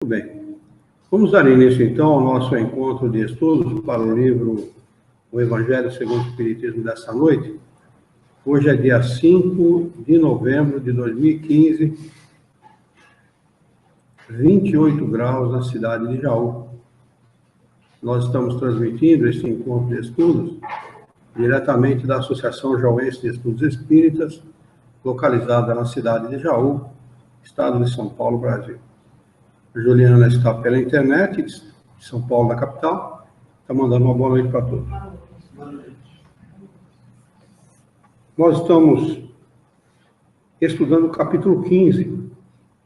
Muito bem. Vamos dar início, então, ao nosso encontro de estudos para o livro O Evangelho segundo o Espiritismo dessa noite. Hoje é dia 5 de novembro de 2015, 28 graus na cidade de Jaú. Nós estamos transmitindo este encontro de estudos diretamente da Associação Jauense de Estudos Espíritas, localizada na cidade de Jaú, estado de São Paulo, Brasil. A Juliana está pela internet, de São Paulo, da capital, está mandando uma boa noite para todos. Nós estamos estudando o capítulo 15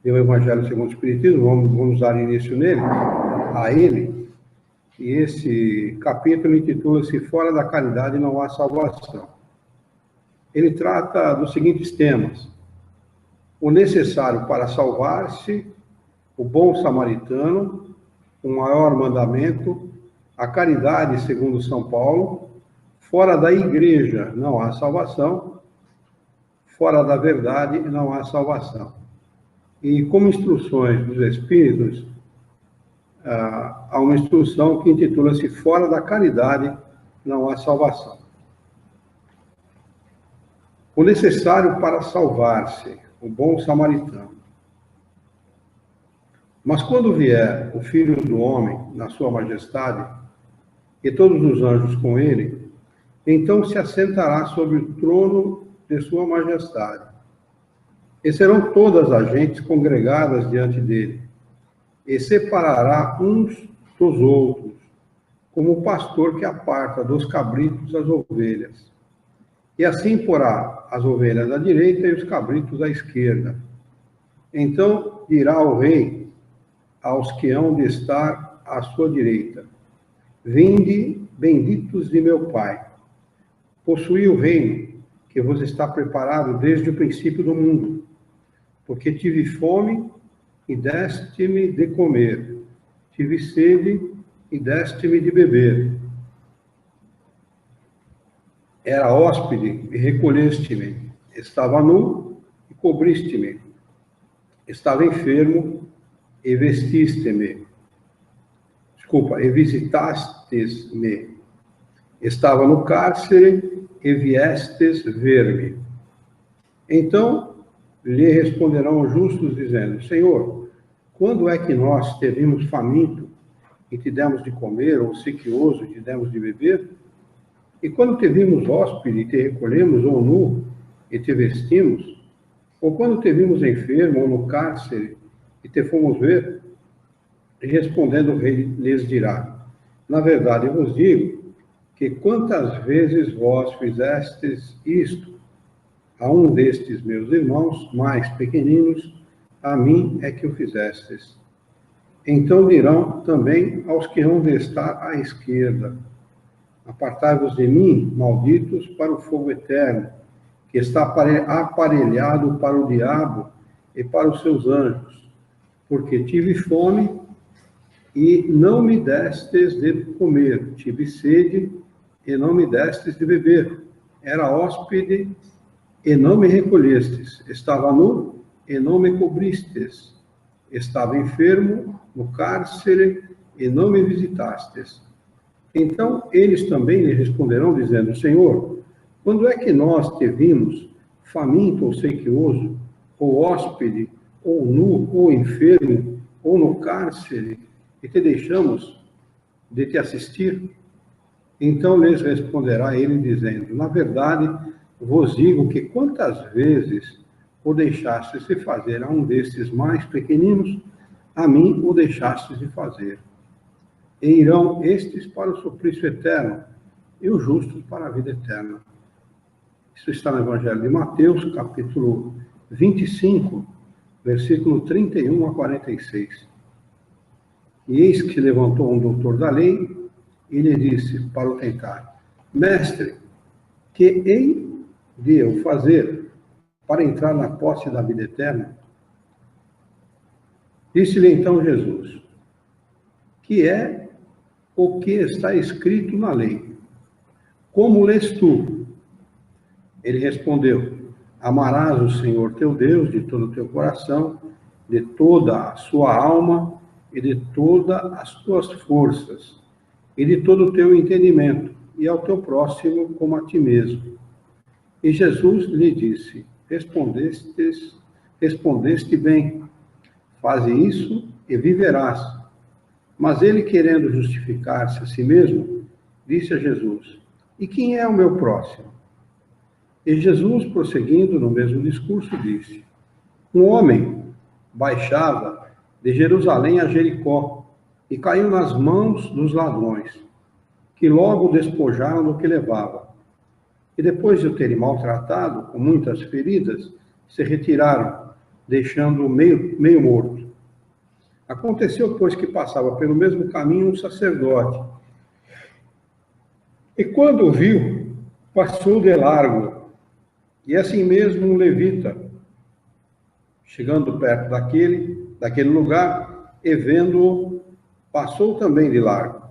do Evangelho segundo o Espiritismo, vamos dar início a ele, e esse capítulo intitula-se Fora da Caridade não há salvação. Ele trata dos seguintes temas: o necessário para salvar-se, o bom samaritano, o maior mandamento, a caridade segundo São Paulo, fora da igreja não há salvação, fora da verdade não há salvação. E como instruções dos Espíritos, há uma instrução que intitula-se Fora da Caridade não há salvação. O necessário para salvar-se, o bom samaritano. Mas quando vier o Filho do Homem, na sua majestade, e todos os anjos com ele, então se assentará sobre o trono de sua majestade. E serão todas as gentes congregadas diante dele, e separará uns dos outros, como o pastor que aparta dos cabritos as ovelhas. E assim porá as ovelhas à direita e os cabritos à esquerda. Então dirá o rei aos que hão de estar à sua direita: vinde, benditos de meu Pai, possuí o reino que vos está preparado desde o princípio do mundo, porque tive fome e deste-me de comer, tive sede e deste-me de beber. Era hóspede e recolheste-me, estava nu e cobriste-me, estava enfermo e vestiste-me. E visitastes-me. Estava no cárcere e viestes ver-me. Então lhe responderão os justos, dizendo: Senhor, quando é que nós te vimos faminto e te demos de comer, ou sequioso e te demos de beber? E quando te vimos hóspede e te recolhemos, ou nu e te vestimos? Ou quando te vimos enfermo ou no cárcere e te fomos ver? E respondendo o rei lhes dirá: na verdade eu vos digo que quantas vezes vós fizestes isto a um destes meus irmãos mais pequeninos, a mim é que o fizestes. Então dirão também aos que hão de estar à esquerda: apartai-vos de mim, malditos, para o fogo eterno, que está aparelhado para o diabo e para os seus anjos, porque tive fome e não me destes de comer, tive sede e não me destes de beber, era hóspede e não me recolhestes, estava nu e não me cobristes, estava enfermo no cárcere e não me visitastes. Então eles também lhe responderão, dizendo: Senhor, quando é que nós te vimos faminto ou sequioso, ou hóspede, ou nu, ou enfermo, ou no cárcere, e te deixamos de te assistir? Então lhes responderá ele, dizendo: na verdade, vos digo que quantas vezes o deixastes de fazer a um destes mais pequeninos, a mim o deixastes de fazer. E irão estes para o suplício eterno, e os justos para a vida eterna. Isso está no Evangelho de Mateus, capítulo 25, versículo 31 a 46. E eis que se levantou um doutor da lei e lhe disse, para o tentar: Mestre, que hei de eu fazer para entrar na posse da vida eterna? Disse-lhe então Jesus: que é o que está escrito na lei? Como lês tu? Ele respondeu: amarás o Senhor teu Deus de todo o teu coração, de toda a sua alma e de todas as tuas forças, e de todo o teu entendimento, e ao teu próximo como a ti mesmo. E Jesus lhe disse: respondeste bem, faze isso e viverás. Mas ele, querendo justificar-se a si mesmo, disse a Jesus: e quem é o meu próximo? E Jesus, prosseguindo no mesmo discurso, disse: um homem baixava de Jerusalém a Jericó e caiu nas mãos dos ladrões, que logo o despojaram do que levava. E depois de o terem maltratado, com muitas feridas, se retiraram, deixando-o meio morto. Aconteceu, pois, que passava pelo mesmo caminho um sacerdote. E quando o viu, passou de largo. E assim mesmo um levita, chegando perto daquele lugar, e vendo-o, passou também de largo.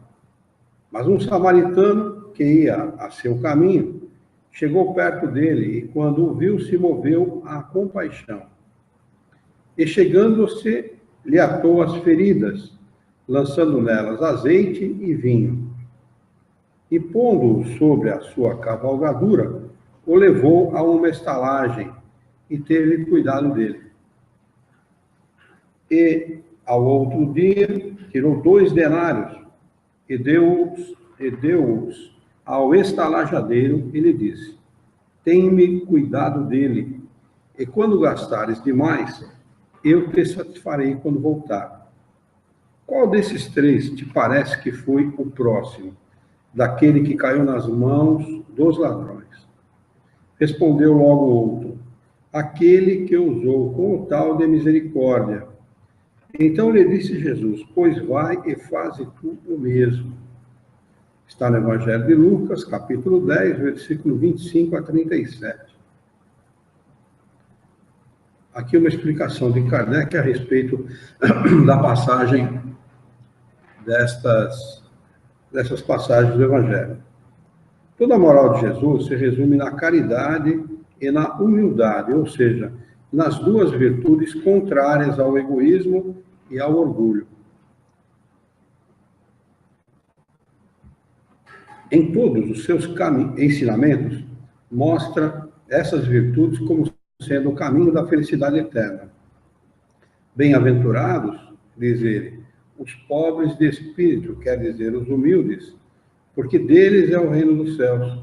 Mas um samaritano, que ia a seu caminho, chegou perto dele, e quando o viu, se moveu à compaixão. E chegando-se, lhe atou as feridas, lançando nelas azeite e vinho. E pondo-o sobre a sua cavalgadura, o levou a uma estalagem, e teve cuidado dele. E, ao outro dia, tirou 2 denários, e deu-os ao estalajadeiro, e lhe disse: tem-me cuidado dele, e quando gastares demais, eu te satisfarei quando voltar. Qual desses 3 te parece que foi o próximo, daquele que caiu nas mãos dos ladrões? Respondeu logo o outro: aquele que usou com o tal de misericórdia. Então lhe disse Jesus: pois vai e faze tu o mesmo. Está no Evangelho de Lucas, capítulo 10, versículo 25 a 37. Aqui uma explicação de Kardec a respeito da passagem dessas passagens do Evangelho. Toda a moral de Jesus se resume na caridade e na humildade, ou seja, nas 2 virtudes contrárias ao egoísmo e ao orgulho. Em todos os seus ensinamentos, mostra essas virtudes como sendo o caminho da felicidade eterna. Bem-aventurados, diz ele, os pobres de espírito, quer dizer, os humildes, porque deles é o reino dos céus.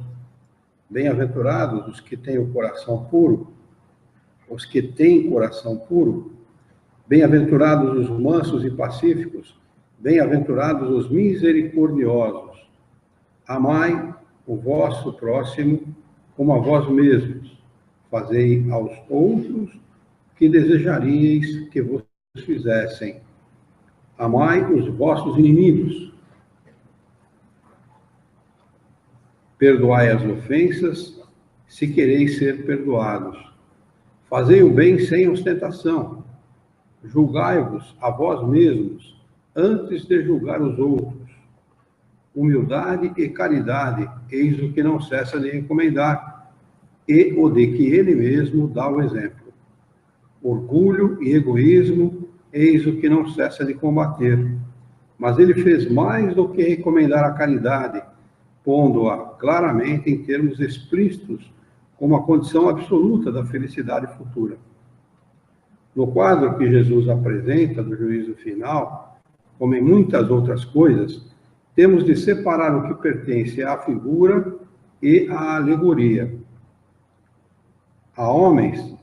Bem-aventurados os que têm o coração puro, os que têm coração puro. Bem-aventurados os mansos e pacíficos, bem-aventurados os misericordiosos. Amai o vosso próximo como a vós mesmos. Fazei aos outros o que desejaríeis que vos fizessem. Amai os vossos inimigos. Perdoai as ofensas, se quereis ser perdoados. Fazei o bem sem ostentação. Julgai-vos a vós mesmos, antes de julgar os outros. Humildade e caridade, eis o que não cessa de recomendar, e o de que ele mesmo dá o exemplo. Orgulho e egoísmo, eis o que não cessa de combater. Mas ele fez mais do que recomendar a caridade, pondo-a claramente em termos explícitos como a condição absoluta da felicidade futura. No quadro que Jesus apresenta do juízo final, como em muitas outras coisas, temos de separar o que pertence à figura e à alegoria. Há homens,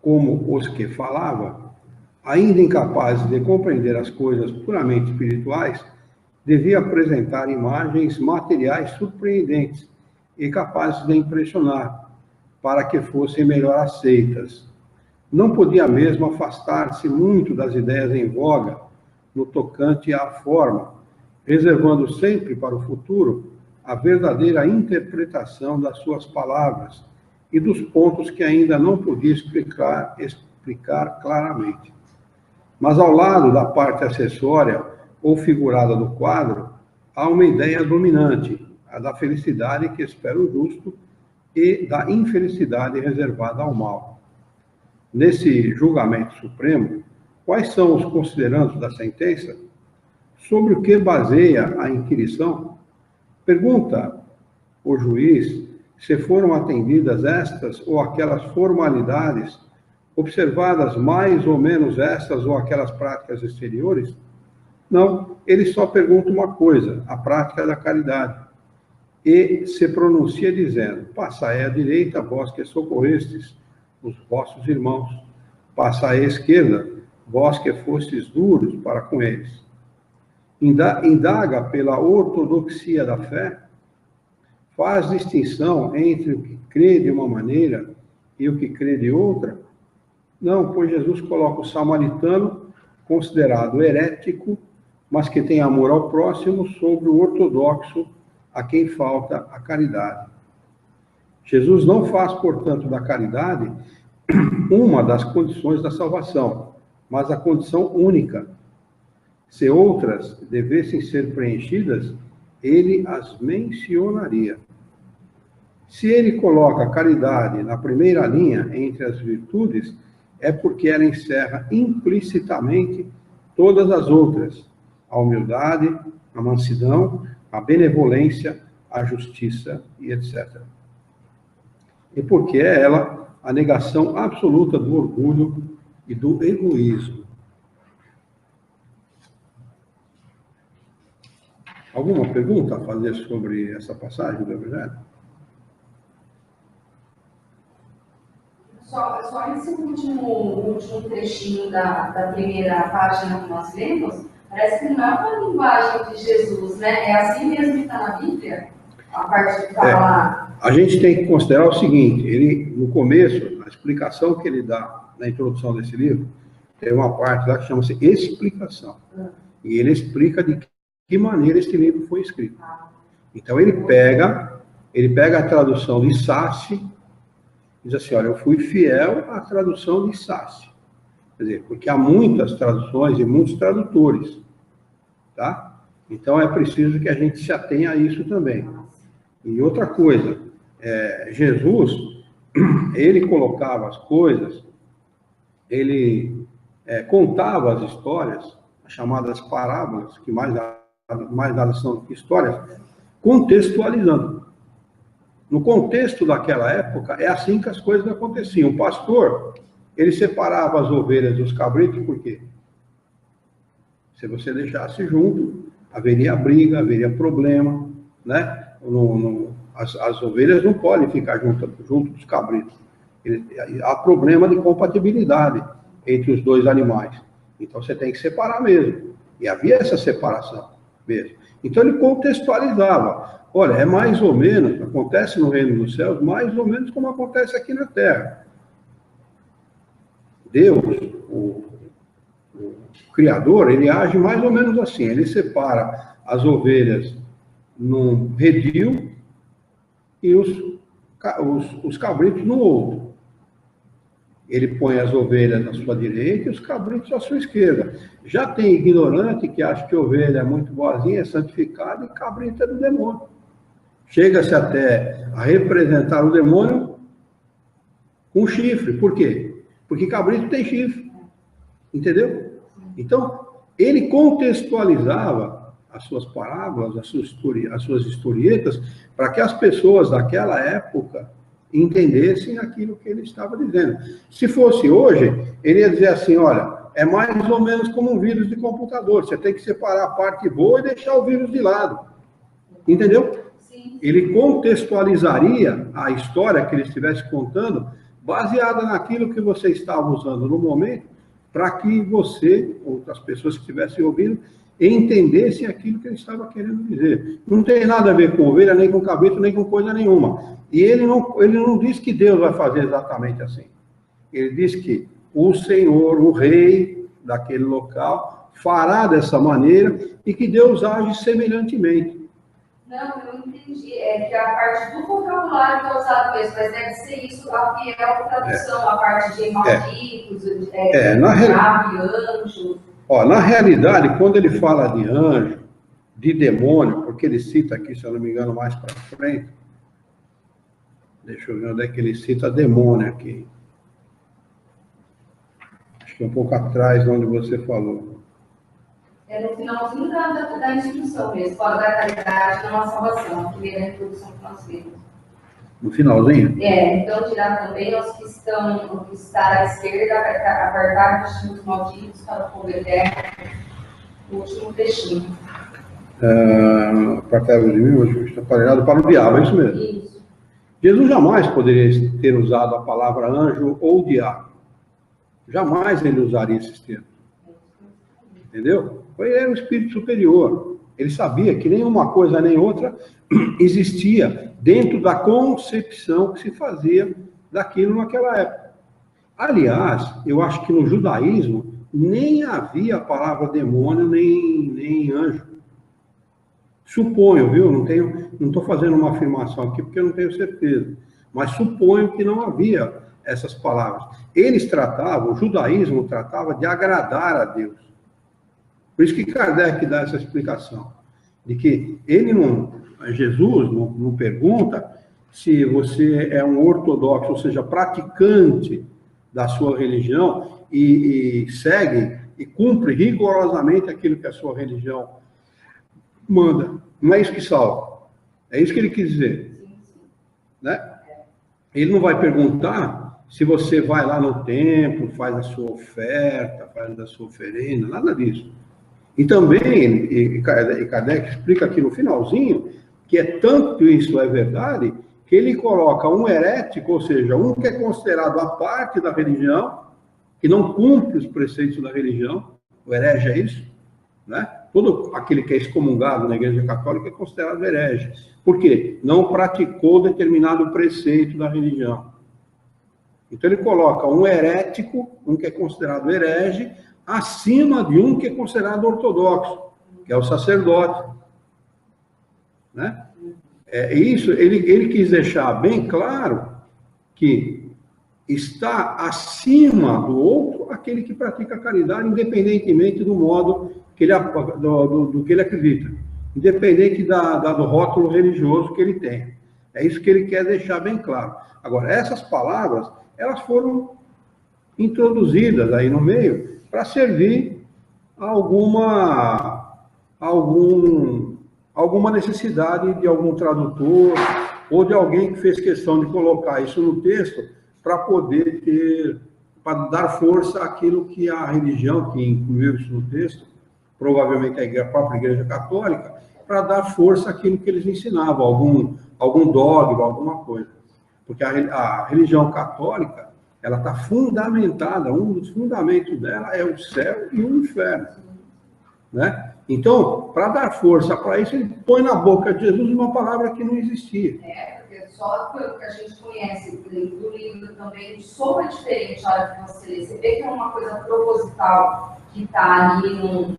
como os que falava, ainda incapazes de compreender as coisas puramente espirituais, devia apresentar imagens materiais surpreendentes e capazes de impressionar, para que fossem melhor aceitas. Não podia mesmo afastar-se muito das ideias em voga no tocante à forma, reservando sempre para o futuro a verdadeira interpretação das suas palavras e dos pontos que ainda não podia explicar claramente. Mas ao lado da parte acessória ou figurada do quadro, há uma ideia dominante, a da felicidade que espera o justo e da infelicidade reservada ao mal. Nesse julgamento supremo, Quais são os considerandos da sentença? Sobre o que baseia a inquirição? Pergunta o juiz se foram atendidas estas ou aquelas formalidades, observadas mais ou menos estas ou aquelas práticas exteriores? Não, ele só pergunta uma coisa, a prática da caridade. E se pronuncia dizendo: passai à direita, vós que socorrestes os vossos irmãos. Passai à esquerda, vós que fostes duros para com eles. Indaga pela ortodoxia da fé, faz distinção entre o que crê de uma maneira e o que crê de outra? Não, pois Jesus coloca o samaritano, considerado herético, mas que tem amor ao próximo, sobre o ortodoxo, a quem falta a caridade. Jesus não faz, portanto, da caridade uma das condições da salvação, mas a condição única. Se outras devessem ser preenchidas, ele as mencionaria. Se ele coloca a caridade na primeira linha entre as virtudes, é porque ela encerra implicitamente todas as outras: a humildade, a mansidão, a benevolência, a justiça e etc. E porque é ela a negação absoluta do orgulho e do egoísmo. Alguma pergunta a fazer sobre essa passagem do Evangelho? Só esse último trechinho da primeira página que nós lemos, parece que não é uma linguagem de Jesus, né? É assim mesmo que está na Bíblia? A parte que está lá. A gente tem que considerar o seguinte: ele, no começo, a explicação que ele dá na introdução desse livro, tem uma parte lá que chama-se explicação. E ele explica de que maneira este livro foi escrito. Então ele pega a tradução de Sassi, diz assim: olha, eu fui fiel à tradução de Sassi. Quer dizer, porque há muitas traduções e muitos tradutores, tá? Então é preciso que a gente se atenha a isso também. E outra coisa, Jesus, ele colocava as coisas, ele contava as histórias, as chamadas parábolas, que mais nada são do que histórias, contextualizando. No contexto daquela época, é assim que as coisas aconteciam. O pastor, ele separava as ovelhas dos cabritos, por quê? Se você deixasse junto, haveria briga, haveria problema, né? As ovelhas não podem ficar junto dos cabritos. Há problema de compatibilidade entre os dois animais. Então você tem que separar mesmo. E havia essa separação mesmo. Então ele contextualizava. Olha, é mais ou menos, acontece no reino dos céus, mais ou menos como acontece aqui na terra. Deus, o Criador, ele age mais ou menos assim. Ele separa as ovelhas num redil e os cabritos no outro. Ele põe as ovelhas na sua direita e os cabritos à sua esquerda. Já tem ignorante que acha que ovelha é muito boazinha, é santificada, e cabrito é do demônio. Chega-se até a representar o demônio com chifre. Por quê? Porque cabrito tem chifre. Entendeu? Então, ele contextualizava as suas parábolas, as suas historietas, para que as pessoas daquela época entendessem aquilo que ele estava dizendo. Se fosse hoje, ele ia dizer assim: olha, é mais ou menos como um vírus de computador, você tem que separar a parte boa e deixar o vírus de lado. Entendeu? Sim. Ele contextualizaria a história que ele estivesse contando, baseada naquilo que você estava usando no momento, para que você, outras pessoas que estivessem ouvindo, entendessem aquilo que ele estava querendo dizer. Não tem nada a ver com ovelha, nem com cabrito, nem com coisa nenhuma. E ele não diz que Deus vai fazer exatamente assim. Ele diz que o Senhor, o rei daquele local, fará dessa maneira e que Deus age semelhantemente. Não, eu entendi. É que a parte do vocabulário que é usado mesmo, mas deve ser isso a fiel tradução, a parte de malditos, anjo. Na realidade, quando ele fala de anjo, de demônio, porque ele cita aqui, se eu não me engano, mais para frente, deixa eu ver onde é que ele cita demônio aqui. Acho que um pouco atrás de onde você falou. É no finalzinho da instrução mesmo, fora da caridade, não a salvação, a primeira introdução que nós vimos. No finalzinho? Então dirá também aos que está à esquerda, apartar dos malditos para o fogo eterno, o último trechinho. Apartar-vos de mim, hoje está aparelhado para o diabo, é isso mesmo? Isso. Jesus jamais poderia ter usado a palavra anjo ou diabo. Jamais ele usaria esses termos. Entendeu? Ele era um espírito superior. Ele sabia que nenhuma coisa nem outra existia dentro da concepção que se fazia daquilo naquela época. Aliás, eu acho que no judaísmo nem havia a palavra demônio nem anjo. Suponho, viu? Não estou fazendo uma afirmação aqui porque eu não tenho certeza. Mas suponho que não havia essas palavras. Eles tratavam, o judaísmo tratava de agradar a Deus. Por isso que Kardec dá essa explicação. De que Jesus não pergunta se você é um ortodoxo, ou seja, praticante da sua religião e segue e cumpre rigorosamente aquilo que a sua religião manda. Não é isso que salva. É isso que ele quis dizer. Né? Ele não vai perguntar se você vai lá no templo, faz a sua oferta, faz a sua oferenda, nada disso. E também, Kardec explica aqui no finalzinho, que é tanto isso é verdade, que ele coloca um herético, ou seja, um que é considerado a parte da religião, que não cumpre os preceitos da religião, o herege é isso, né? Todo aquele que é excomungado na Igreja Católica é considerado herege. Por quê? Não praticou determinado preceito da religião. Então ele coloca um herético, um que é considerado herege, acima de um que é considerado ortodoxo, que é o sacerdote. Né? Isso, ele quis deixar bem claro que está acima do outro aquele que pratica a caridade, independentemente do modo que do que ele acredita, independente do rótulo religioso que ele tem. É isso que ele quer deixar bem claro. Agora, essas palavras, elas foram introduzidas aí no meio para servir a alguma necessidade de algum tradutor ou de alguém que fez questão de colocar isso no texto para poder para dar força àquilo que a religião, que incluiu isso no texto, provavelmente a própria Igreja Católica, para dar força àquilo que eles ensinavam, algum dogma, alguma coisa. Porque a religião católica, ela está fundamentada, um dos fundamentos dela é o céu e o inferno. Né? Então, para dar força para isso, ele põe na boca de Jesus uma palavra que não existia. Porque só pelo que a gente conhece do livro também, soa diferente a hora que você lê. Você vê que é uma coisa proposital que está ali no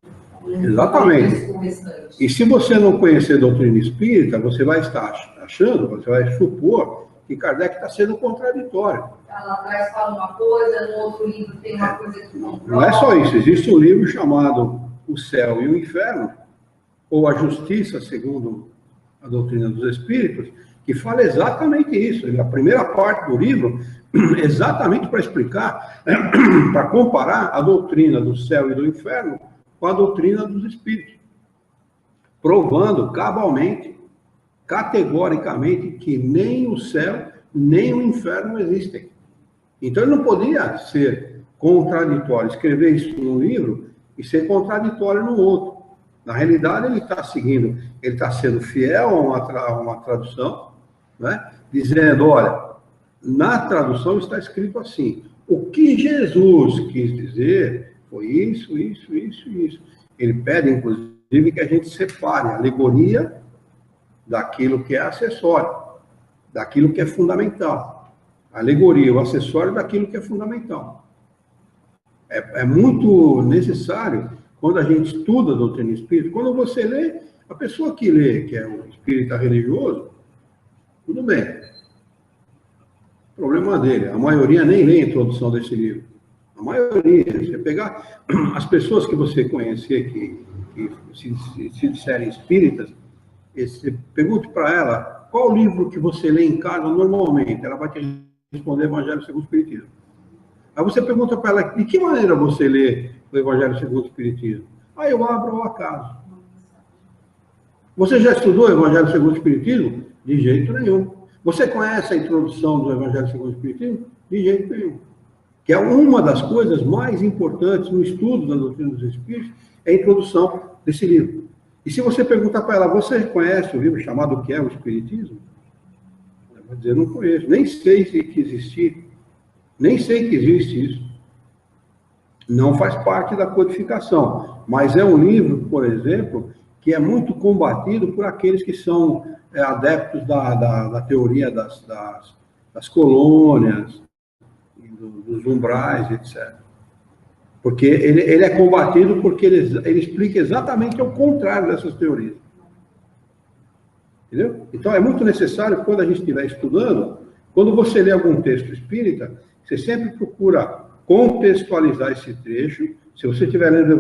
Exatamente. Restante. E se você não conhecer a doutrina espírita, você vai estar achando, você vai supor que Kardec está sendo contraditório. Lá atrás fala uma coisa, no outro livro tem uma coisa que não prova. Não é só isso, existe um livro chamado O Céu e o Inferno, ou A Justiça, segundo a doutrina dos Espíritos, que fala exatamente isso. A primeira parte do livro, exatamente para explicar, para comparar a doutrina do céu e do inferno com a doutrina dos Espíritos, provando cabalmente, categoricamente, que nem o céu nem o inferno existem. Então ele não podia ser contraditório, escrever isso num livro e ser contraditório no outro. Na realidade, ele está seguindo, ele está sendo fiel a uma tradução, né? Dizendo, olha, na tradução está escrito assim, o que Jesus quis dizer foi isso, isso, isso e isso. Ele pede, inclusive, que a gente separe a alegoria daquilo que é acessório, daquilo que é fundamental. A alegoria, o acessório daquilo que é fundamental. É muito necessário, quando a gente estuda a doutrina espírita, quando você lê, a pessoa que lê, que é um espírita religioso, tudo bem. O problema dele, a maioria nem lê a introdução desse livro. A maioria, você pegar as pessoas que você conhecer que se disserem espíritas, pergunte para ela qual livro que você lê em casa normalmente. Ela vai te responder Evangelho segundo o Espiritismo. Aí você pergunta para ela, de que maneira você lê o Evangelho segundo o Espiritismo? Aí eu abro ao acaso. Você já estudou o Evangelho segundo o Espiritismo? De jeito nenhum. Você conhece a introdução do Evangelho segundo o Espiritismo? De jeito nenhum. Que é uma das coisas mais importantes no estudo da doutrina dos Espíritos, é a introdução desse livro. E se você perguntar para ela, você conhece o livro chamado O que é o Espiritismo? Ela vai dizer, não conheço, nem sei que existir, nem sei que existe isso. Não faz parte da codificação, mas é um livro, por exemplo, que é muito combatido por aqueles que são adeptos da teoria das colônias, dos umbrais, etc. Porque ele é combatido porque ele explica exatamente o contrário dessas teorias. Entendeu? Então, é muito necessário, quando a gente estiver estudando, quando você lê algum texto espírita, você sempre procura contextualizar esse trecho. Se você estiver lendo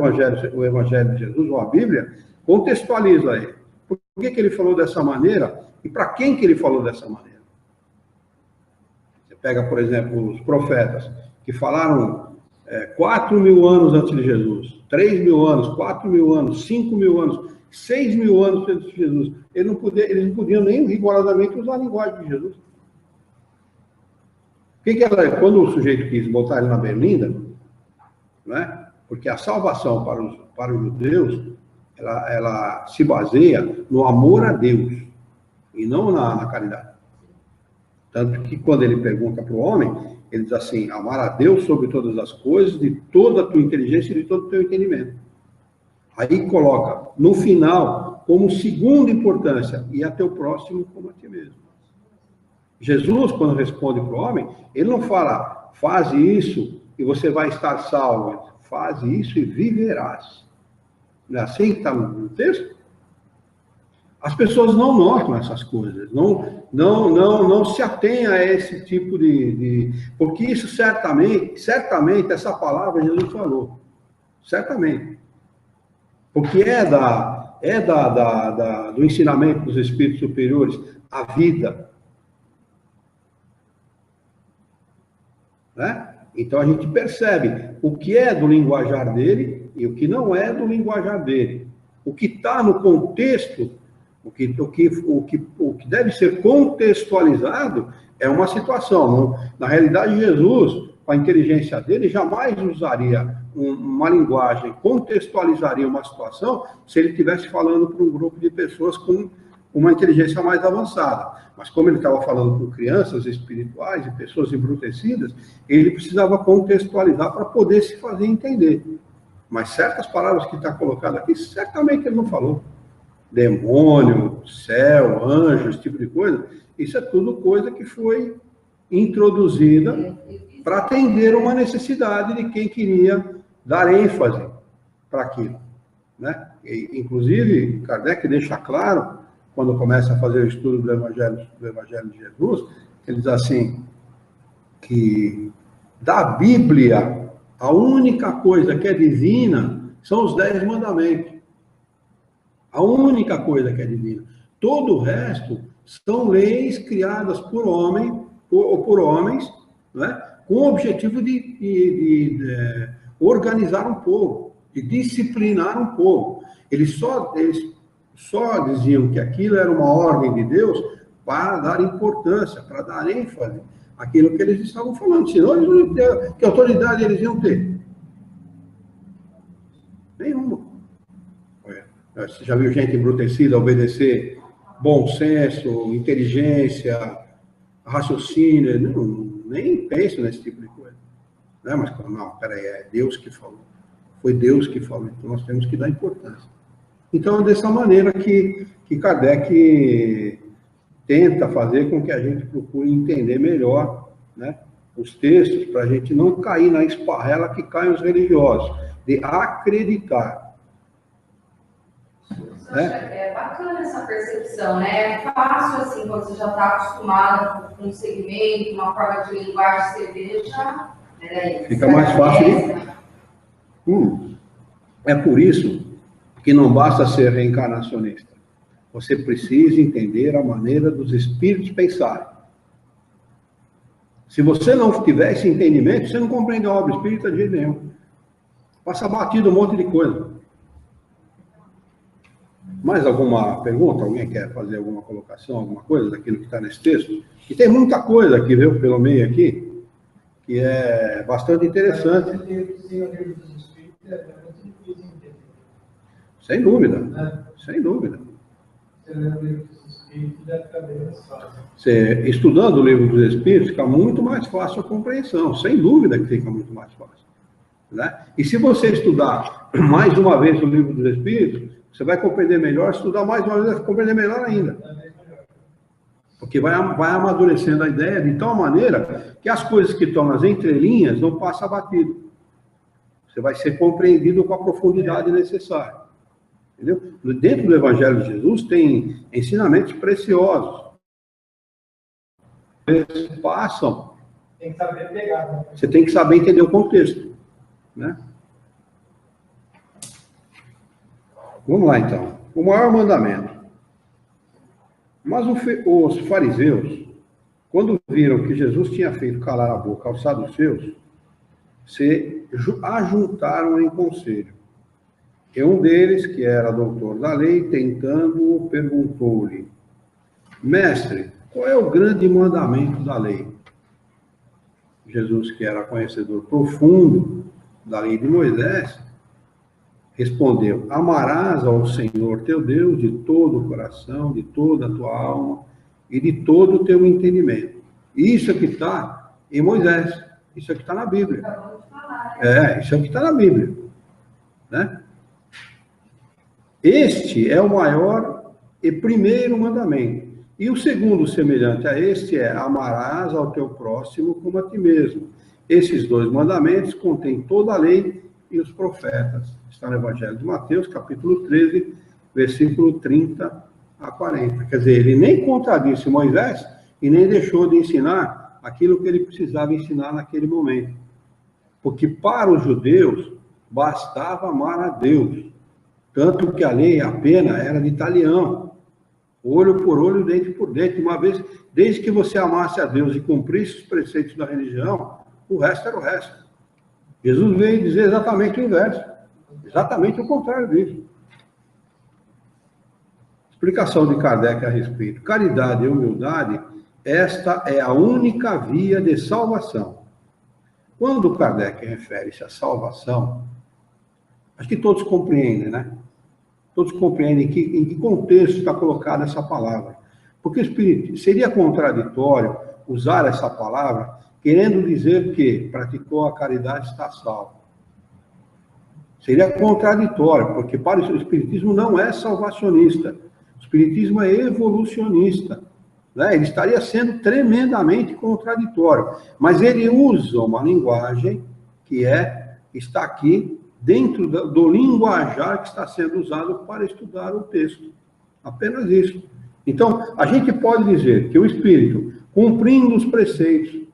o Evangelho de Jesus ou a Bíblia, contextualiza ele. Por que ele falou dessa maneira e para quem que ele falou dessa maneira? Você pega, por exemplo, os profetas que falaram 4.000 anos antes de Jesus, 3.000 anos, 4.000 anos, 5.000 anos, 6.000 anos antes de Jesus. Eles não podiam nem rigorosamente usar a linguagem de Jesus. Quando o sujeito quis botar ele na berlinda, né? Porque a salvação para os judeus, ela se baseia no amor a Deus e não na caridade. Tanto que quando ele pergunta para o homem, ele diz assim, amar a Deus sobre todas as coisas, de toda a tua inteligência e de todo o teu entendimento. Aí coloca, no final, como segunda importância, e a teu próximo como a ti mesmo. Jesus, quando responde para o homem, ele não fala, faz isso e você vai estar salvo. Faz isso e viverás. Não é assim que está no texto? As pessoas não notam essas coisas, não se atêm a esse tipo porque isso certamente essa palavra Jesus falou. Certamente. Porque do ensinamento dos espíritos superiores, a vida. Né? Então a gente percebe o que é do linguajar dele e o que não é do linguajar dele. O que está no contexto, o que deve ser contextualizado é uma situação. Não? Na realidade, Jesus, com a inteligência dele, jamais usaria uma linguagem, contextualizaria uma situação se ele estivesse falando para um grupo de pessoas com uma inteligência mais avançada. Mas como ele estava falando com crianças espirituais e pessoas embrutecidas, ele precisava contextualizar para poder se fazer entender. Mas certas palavras que está colocado aqui, certamente ele não falou. Demônio, céu, anjo, esse tipo de coisa, isso é tudo coisa que foi introduzida para atender uma necessidade de quem queria dar ênfase para aquilo. Né? E, inclusive, Kardec deixa claro, quando começa a fazer o estudo do Evangelho de Jesus, ele diz assim, que da Bíblia, a única coisa que é divina são os 10 mandamentos. A única coisa que é divina. Todo o resto são leis criadas por homens, né, com o objetivo de organizar um povo, de disciplinar um povo. Eles só diziam que aquilo era uma ordem de Deus para dar importância, para dar ênfase àquilo que eles estavam falando. Senão, eles não iam ter, que autoridade eles iam ter? Nenhuma. Você já viu gente embrutecida obedecer bom senso, inteligência, raciocínio? Nem penso nesse tipo de coisa. Mas, não, peraí, é Deus que falou. Foi Deus que falou, então nós temos que dar importância. Então, é dessa maneira que Kardec tenta fazer com que a gente procure entender melhor, né, os textos, para a gente não cair na esparrela que caem os religiosos, de acreditar. É bacana essa percepção, né? É fácil, assim, quando você já está acostumado com um segmento, uma forma de linguagem, você veja. Fica mais fácil. É por isso que não basta ser reencarnacionista. Você precisa entender a maneira dos espíritos pensarem. Se você não tiver esse entendimento, você não compreende a obra espírita de jeito nenhum. Passa batido um monte de coisa. Mais alguma pergunta? Alguém quer fazer alguma colocação, alguma coisa daquilo que está nesse texto? E tem muita coisa aqui, viu, pelo meio aqui, que é bastante interessante. Sem dúvida, sem dúvida. Você, estudando o livro dos Espíritos, fica muito mais fácil a compreensão, sem dúvida que fica muito mais fácil. Né? E se você estudar mais uma vez o livro dos Espíritos, você vai compreender melhor, estudar mais uma vez vai compreender melhor ainda. Porque vai amadurecendo a ideia de tal maneira que as coisas que estão nas entrelinhas não passam batido. Você vai ser compreendido com a profundidade necessária. Entendeu? Dentro do Evangelho de Jesus tem ensinamentos preciosos. Eles passam. Tem que saber pegar. Né? Você tem que saber entender o contexto. Né? Vamos lá, então. O maior mandamento. Mas os fariseus, quando viram que Jesus tinha feito calar a boca aos saduceus, se ajuntaram em conselho. E um deles, que era doutor da lei, tentando-o, perguntou-lhe: Mestre, qual é o grande mandamento da lei? Jesus, que era conhecedor profundo da lei de Moisés, respondeu: Amarás ao Senhor teu Deus de todo o coração, de toda a tua alma e de todo o teu entendimento. Isso aqui está em Moisés, isso aqui está na Bíblia. Isso aqui está na Bíblia. Né? Este é o maior e primeiro mandamento. E o segundo, semelhante a este, é: amarás ao teu próximo como a ti mesmo. Esses dois mandamentos contêm toda a lei e os profetas. Está no Evangelho de Mateus, capítulo 13, versículo 30 a 40. Quer dizer, ele nem contradisse Moisés e nem deixou de ensinar aquilo que ele precisava ensinar naquele momento. Porque para os judeus bastava amar a Deus. Tanto que a lei, a pena, era de talião. Olho por olho, dente por dente. Uma vez, desde que você amasse a Deus e cumprisse os preceitos da religião, o resto era o resto. Jesus veio dizer exatamente o inverso. Exatamente o contrário disso. Explicação de Kardec a respeito. Caridade e humildade, esta é a única via de salvação. Quando Kardec refere-se à salvação, acho que todos compreendem, né? Todos compreendem em que contexto está colocada essa palavra. Porque seria contraditório usar essa palavra querendo dizer que praticou a caridade está salvo. Seria contraditório, porque para o Espiritismo não é salvacionista. O Espiritismo é evolucionista. Né? Ele estaria sendo tremendamente contraditório. Mas ele usa uma linguagem que está aqui dentro do linguajar que está sendo usado para estudar o texto. Apenas isso. Então, a gente pode dizer que o Espírito, cumprindo os preceitos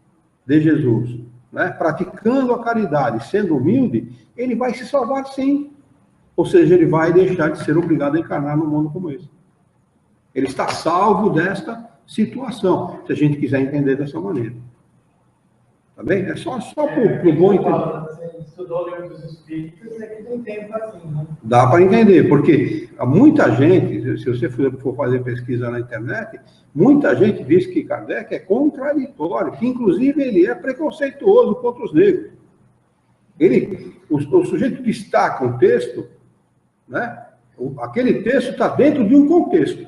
de Jesus, né, praticando a caridade, sendo humilde, ele vai se salvar sim. Ou seja, ele vai deixar de ser obrigado a encarnar num mundo como esse. Ele está salvo desta situação, se a gente quiser entender dessa maneira. Tá bem? É só para o bom entender. Estudou o livro dos Espíritos, é que tem tempo assim, né? Dá para entender, porque muita gente, se você for fazer pesquisa na internet, muita gente diz que Kardec é contraditório, que inclusive ele é preconceituoso contra os negros. O sujeito destaca um texto, né? Aquele texto está dentro de um contexto.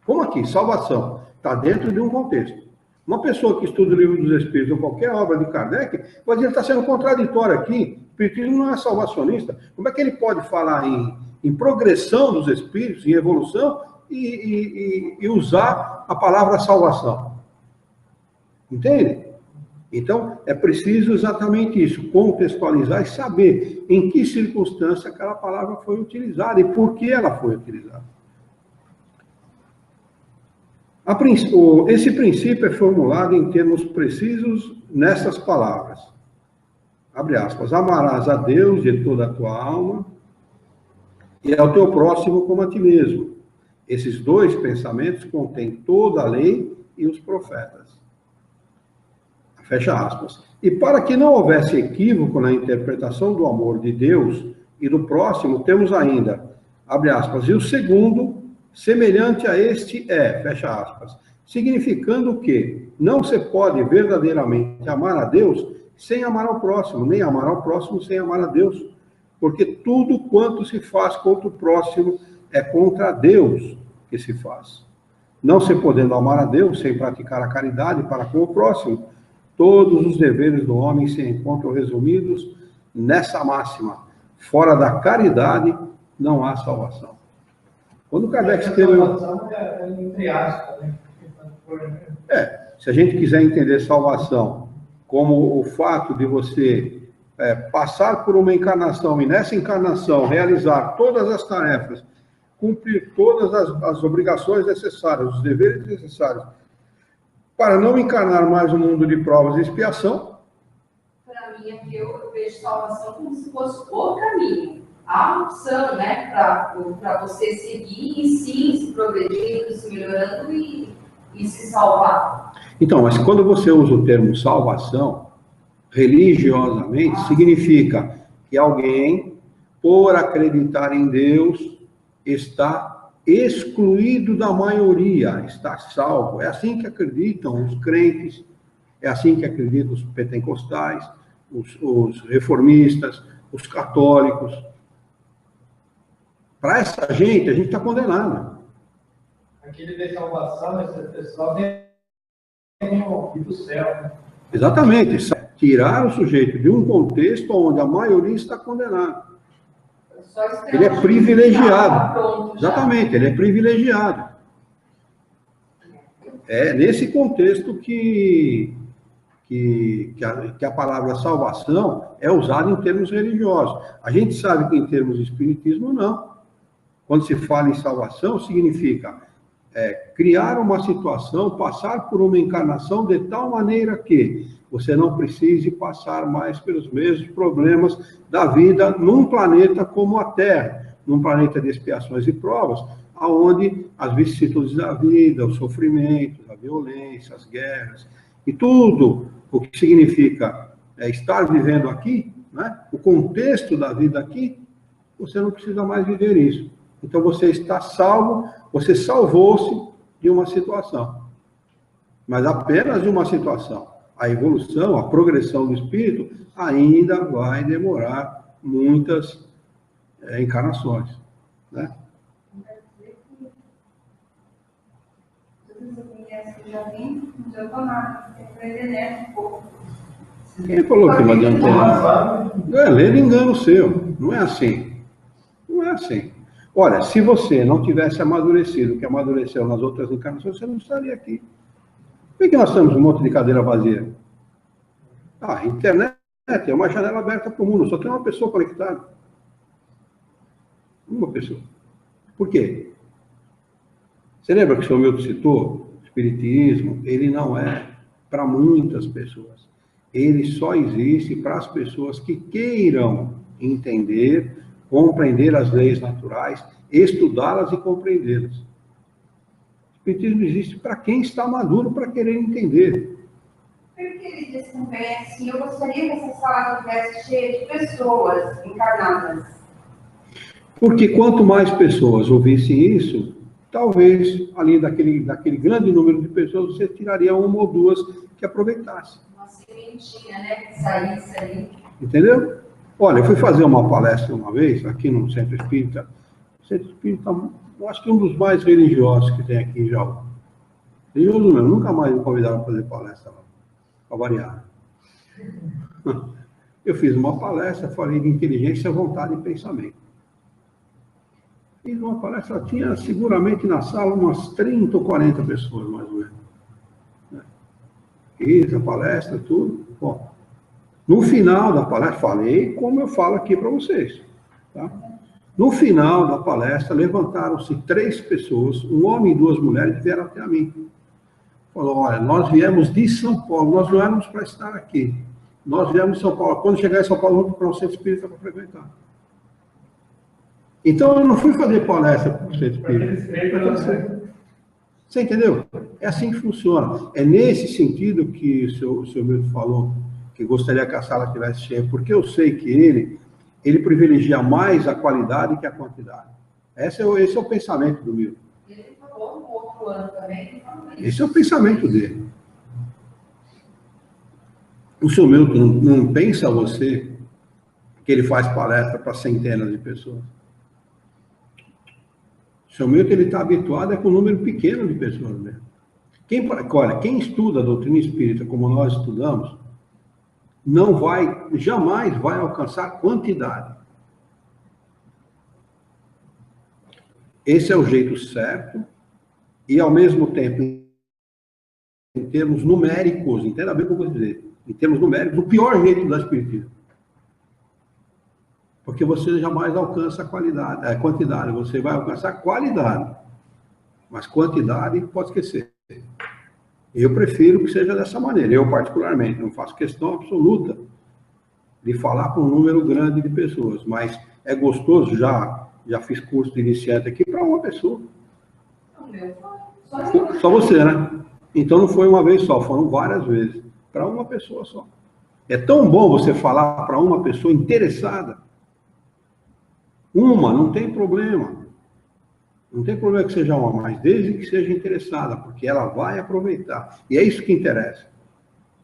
Como aqui, salvação, está dentro de um contexto. Uma pessoa que estuda o livro dos Espíritos ou qualquer obra de Kardec, vai dizer que está sendo contraditório aqui. O Espiritismo não é salvacionista. Como é que ele pode falar em progressão dos espíritos, em evolução, e usar a palavra salvação? Entende? Então, é preciso exatamente isso, contextualizar e saber em que circunstância aquela palavra foi utilizada e por que ela foi utilizada. Esse princípio é formulado em termos precisos nessas palavras. Abre aspas. Amarás a Deus de toda a tua alma e ao teu próximo como a ti mesmo. Esses dois pensamentos contêm toda a lei e os profetas. Fecha aspas. E para que não houvesse equívoco na interpretação do amor de Deus e do próximo, temos ainda, abre aspas, e o segundo, semelhante a este fecha aspas, significando que não se pode verdadeiramente amar a Deus sem amar ao próximo, nem amar ao próximo sem amar a Deus, porque tudo quanto se faz contra o próximo é contra Deus que se faz. Não se podendo amar a Deus sem praticar a caridade para com o próximo, todos os deveres do homem se encontram resumidos nessa máxima: fora da caridade não há salvação. Quando Kardec escreveu... Entre aspas, né? Se a gente quiser entender salvação como o fato de você passar por uma encarnação e nessa encarnação realizar todas as tarefas, cumprir todas as obrigações necessárias, os deveres necessários, para não encarnar mais no mundo de provas e expiação. Para mim, aqui eu vejo salvação como se fosse o caminho, a opção, né, para você seguir e sim se progredindo, se melhorando e se salvar. Então, mas quando você usa o termo salvação, religiosamente, significa que alguém, por acreditar em Deus, está excluído da maioria, está salvo. É assim que acreditam os crentes, é assim que acreditam os pentecostais, os reformistas, os católicos. Para essa gente, a gente está condenado. Aquele de salvação, esse pessoal tem do céu, né? Exatamente. Tirar o sujeito de um contexto onde a maioria está condenada. Ele é privilegiado. Exatamente, ele é privilegiado. É nesse contexto que a palavra salvação é usada em termos religiosos. A gente sabe que em termos de espiritismo, não. Quando se fala em salvação, significa criar uma situação, passar por uma encarnação de tal maneira que você não precise passar mais pelos mesmos problemas da vida num planeta como a Terra, num planeta de expiações e provas, onde as vicissitudes da vida, os sofrimentos, a violência, as guerras, e tudo o que significa estar vivendo aqui, né? O contexto da vida aqui, você não precisa mais viver isso. Então você está salvo, você salvou-se de uma situação, mas apenas de uma situação. A evolução, a progressão do espírito ainda vai demorar muitas encarnações, né? Quem falou que não adianta nada? Lendo engano seu, não é assim. Não é assim. Olha, se você não tivesse amadurecido o que amadureceu nas outras encarnações, você não estaria aqui. Por que nós temos um monte de cadeira vazia? A internet é uma janela aberta para o mundo, só tem uma pessoa conectada. Uma pessoa. Por quê? Você lembra que o senhor Milton citou? O espiritismo, ele não é para muitas pessoas. Ele só existe para as pessoas que queiram entender, compreender as leis naturais, estudá-las e compreendê-las. O espiritismo existe para quem está maduro para querer entender. Porque ele diz também assim, eu gostaria que essa sala estivesse cheia de pessoas encarnadas. Porque quanto mais pessoas ouvissem isso, talvez ali daquele grande número de pessoas você tiraria uma ou duas que aproveitassem. Uma sementinha, né? Que saísse ali. Entendeu? Olha, eu fui fazer uma palestra uma vez, aqui no Centro Espírita. O Centro Espírita, eu acho que é um dos mais religiosos que tem aqui em Jaú. Religioso mesmo, nunca mais me convidaram para fazer palestra lá, para variar. Eu fiz uma palestra, falei de inteligência, vontade e pensamento. Fiz uma palestra, tinha seguramente na sala umas 30 ou 40 pessoas, mais ou menos. Fiz a palestra, tudo. Bom, no final da palestra, falei como eu falo aqui para vocês. Tá? No final da palestra, levantaram-se 3 pessoas, um homem e 2 mulheres, que vieram até a mim. Falou, olha, nós viemos de São Paulo, nós não éramos para estar aqui. Nós viemos de São Paulo. Quando chegar em São Paulo, vamos para o Centro Espírita para frequentar. Então, eu não fui fazer palestra para o Centro Espírita. Você entendeu? É assim que funciona. É nesse sentido que o seu Milton falou, que gostaria que a sala estivesse cheia, porque eu sei que ele privilegia mais a qualidade que a quantidade. Esse é o pensamento do Milton. Ele falou no outro ano também. Esse é o pensamento dele. O seu Milton não pensa você que ele faz palestra para centenas de pessoas. O seu Milton está habituado com um número pequeno de pessoas mesmo. Olha, quem estuda a doutrina espírita como nós estudamos, jamais vai alcançar quantidade. Esse é o jeito certo e, ao mesmo tempo, em termos numéricos, entenda bem o que eu vou dizer, em termos numéricos, o pior jeito da espiritismo. Porque você jamais alcança a quantidade, você vai alcançar qualidade. Mas quantidade, pode esquecer. Eu prefiro que seja dessa maneira, eu particularmente, não faço questão absoluta de falar com um número grande de pessoas, mas é gostoso, já fiz curso de iniciante aqui para uma pessoa. Só você, né? Então não foi uma vez só, foram várias vezes, para uma pessoa só. É tão bom você falar para uma pessoa interessada. Não tem problema. Não tem problema que seja uma, mas desde que seja interessada, porque ela vai aproveitar. E é isso que interessa.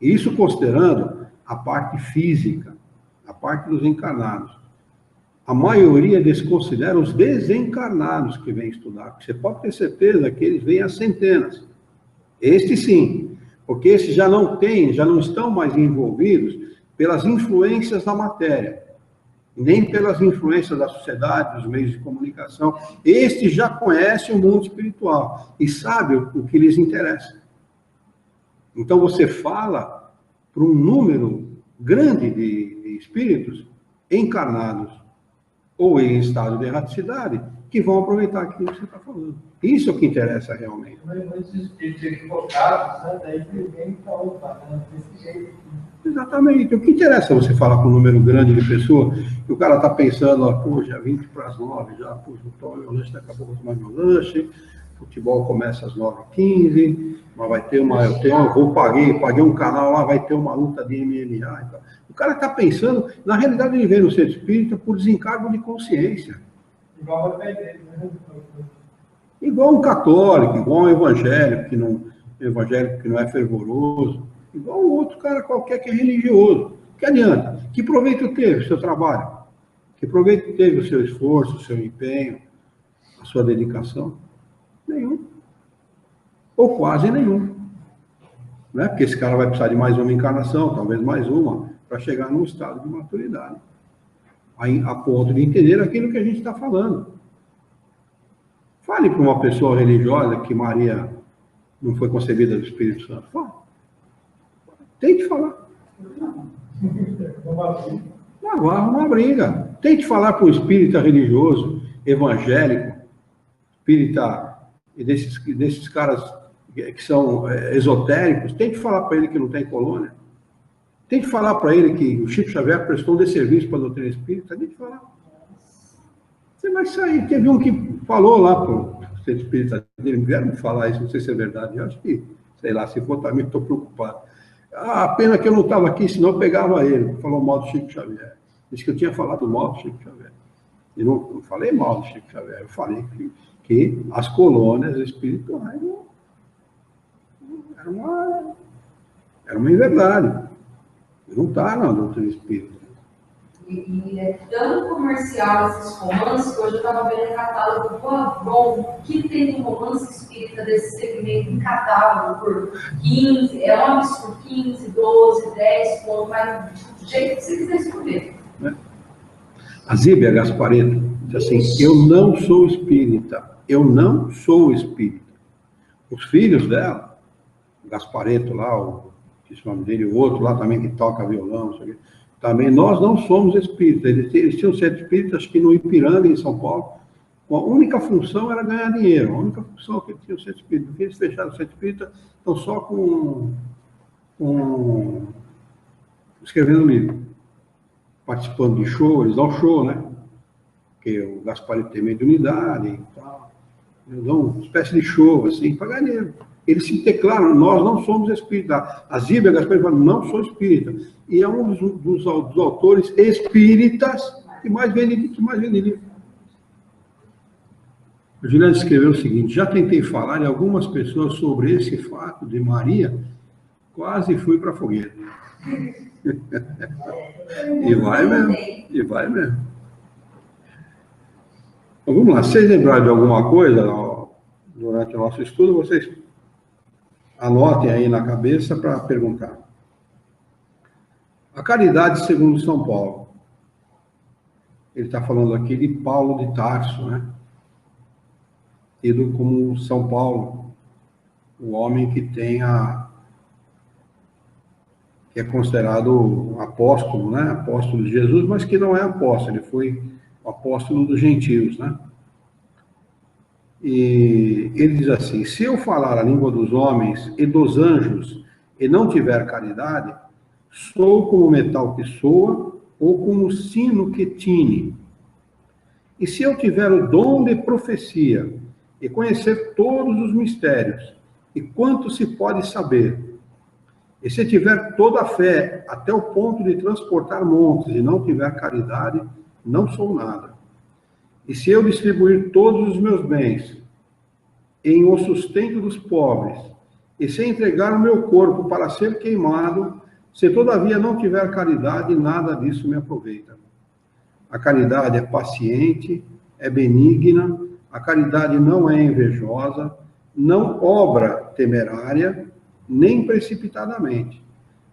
Isso considerando a parte física, a parte dos encarnados. A maioria desconsidera os desencarnados que vêm estudar. Você pode ter certeza que eles vêm a centenas. Estes sim, porque esses já não estão mais envolvidos pelas influências da matéria, nem pelas influências da sociedade, dos meios de comunicação. Estes já conhecem o mundo espiritual e sabem o que lhes interessa. Então você fala para um número grande de espíritos encarnados ou em estado de erraticidade, que vão aproveitar aquilo que você está falando. Isso é o que interessa realmente. Muitos espíritos equivocados, né? Daí ninguém está falando desse jeito. Exatamente. O que interessa você falar com um número grande de pessoas, que o cara está pensando, já 20 para as 9, já, vou tomar meu lanche, daqui a pouco vou tomar meu lanche, futebol começa às 9h15, mas vai ter paguei um canal lá, vai ter uma luta de MMA e tal. O cara está pensando, na realidade ele vem no centro espírita por desencargo de consciência. Igual um católico, igual um evangélico que não é fervoroso, igual um outro cara qualquer que é religioso. Que adianta? Que proveito teve o seu trabalho? Que proveito teve o seu esforço, o seu empenho, a sua dedicação? Nenhum. Ou quase nenhum. Né? Porque esse cara vai precisar de mais uma encarnação, talvez mais uma, para chegar num estado de maturidade. A ponto de entender aquilo que a gente está falando. Fale para uma pessoa religiosa que Maria não foi concebida do Espírito Santo. Fale. Tente falar. Não arruma uma briga. Tente falar para um espírita religioso, evangélico, espírita, desses caras que são esotéricos. Tente falar para ele que não tem colônia. Tente falar para ele que o Chico Xavier prestou um desserviço para a doutrina espírita. Tente falar. Você vai sair. Teve um que falou lá para o centro espírita dele, vieram falar isso, não sei se é verdade. Eu acho que, sei lá, se for também, estou preocupado. A pena que eu não estava aqui, senão eu pegava ele. Falou mal do Chico Xavier. Disse que eu tinha falado mal do Chico Xavier. E não falei mal do Chico Xavier, eu falei que as colônias espirituais era uma inverdade. Não está na doutrina espírita. E é tão comercial esses romances que hoje eu estava vendo um catálogo do Avon, que tem um romance espírita desse segmento em catálogo por 15, é um absurdo, 15, 12, 10 pontos, mas do jeito que você quiser escolher. A Zíbia Gasparetto diz assim: eu não sou espírita, eu não sou espírita. Os filhos dela, o Gasparetto lá, o nome dele, o outro lá também que toca violão, também nós não somos espíritas. Eles tinham centro espírita, acho que no Ipiranga, em São Paulo. A única função era ganhar dinheiro. A única função que tinha o centro espírita. Eles fecharam o centro espírita, estão só escrevendo livro. Participando de show, eles dão show, né? Porque o Gasparetto tem mediunidade e tal. Eu dou uma espécie de show, assim, para ganhar dinheiro. Eles se declaram, nós não somos espíritas. A Zíbia Gaspar fala, não sou espírita. E é um dos autores espíritas que mais vende livro. A Juliana escreveu o seguinte: já tentei falar em algumas pessoas sobre esse fato de Maria, quase fui para a fogueira. E vai mesmo, e vai mesmo. Então, vamos lá, se vocês lembrarem de alguma coisa durante o nosso estudo, vocês anotem aí na cabeça para perguntar. A caridade segundo São Paulo. Ele está falando aqui de Paulo de Tarso, né? Tido como São Paulo, o homem que que é considerado apóstolo, né? Apóstolo de Jesus, mas que não é apóstolo, ele foi o apóstolo dos gentios, né? E ele diz assim: se eu falar a língua dos homens e dos anjos e não tiver caridade, sou como metal que soa ou como sino que tine. E se eu tiver o dom de profecia e conhecer todos os mistérios e quanto se pode saber, e se tiver toda a fé até o ponto de transportar montes e não tiver caridade, não sou nada. E se eu distribuir todos os meus bens em o sustento dos pobres, e se entregar o meu corpo para ser queimado, se todavia não tiver caridade, nada disso me aproveita. A caridade é paciente, é benigna, a caridade não é invejosa, não obra temerária, nem precipitadamente,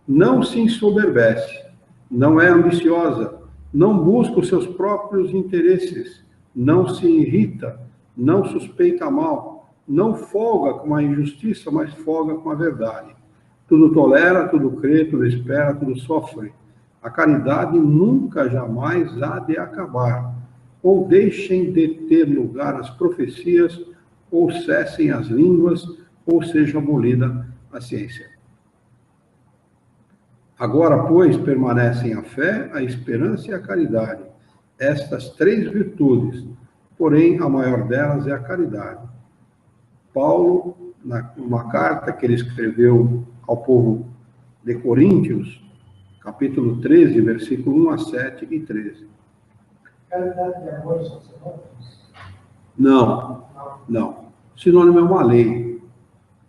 não se ensoberbece, não é ambiciosa, não busca os seus próprios interesses, não se irrita, não suspeita mal, não folga com a injustiça, mas folga com a verdade. Tudo tolera, tudo crê, tudo espera, tudo sofre. A caridade nunca, jamais há de acabar. Ou deixem de ter lugar as profecias, ou cessem as línguas, ou seja abolida a ciência. Agora, pois, permanecem a fé, a esperança e a caridade. Estas três virtudes, porém, a maior delas é a caridade. Paulo, numa carta que ele escreveu ao povo de Coríntios, capítulo 13, versículo 1 a 7 e 13. Caridade e amor são sinônimos? Não. Sinônimo é uma lei.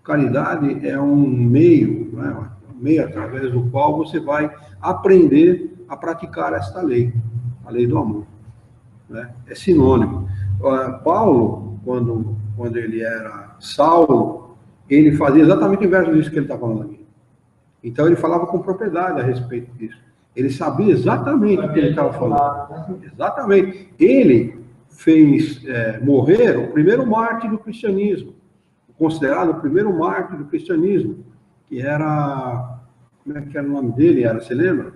Caridade é um meio, né? Um meio através do qual você vai aprender a praticar esta lei, a lei do amor. Né? É sinônimo. Paulo, quando ele era Saulo, ele fazia exatamente o inverso disso que ele está falando aqui. Então, ele falava com propriedade a respeito disso. Ele sabia exatamente o que ele estava falando. Exatamente. Ele fez morrer o primeiro mártir do cristianismo, considerado o primeiro mártir do cristianismo, que era... Como é que era o nome dele? Você lembra?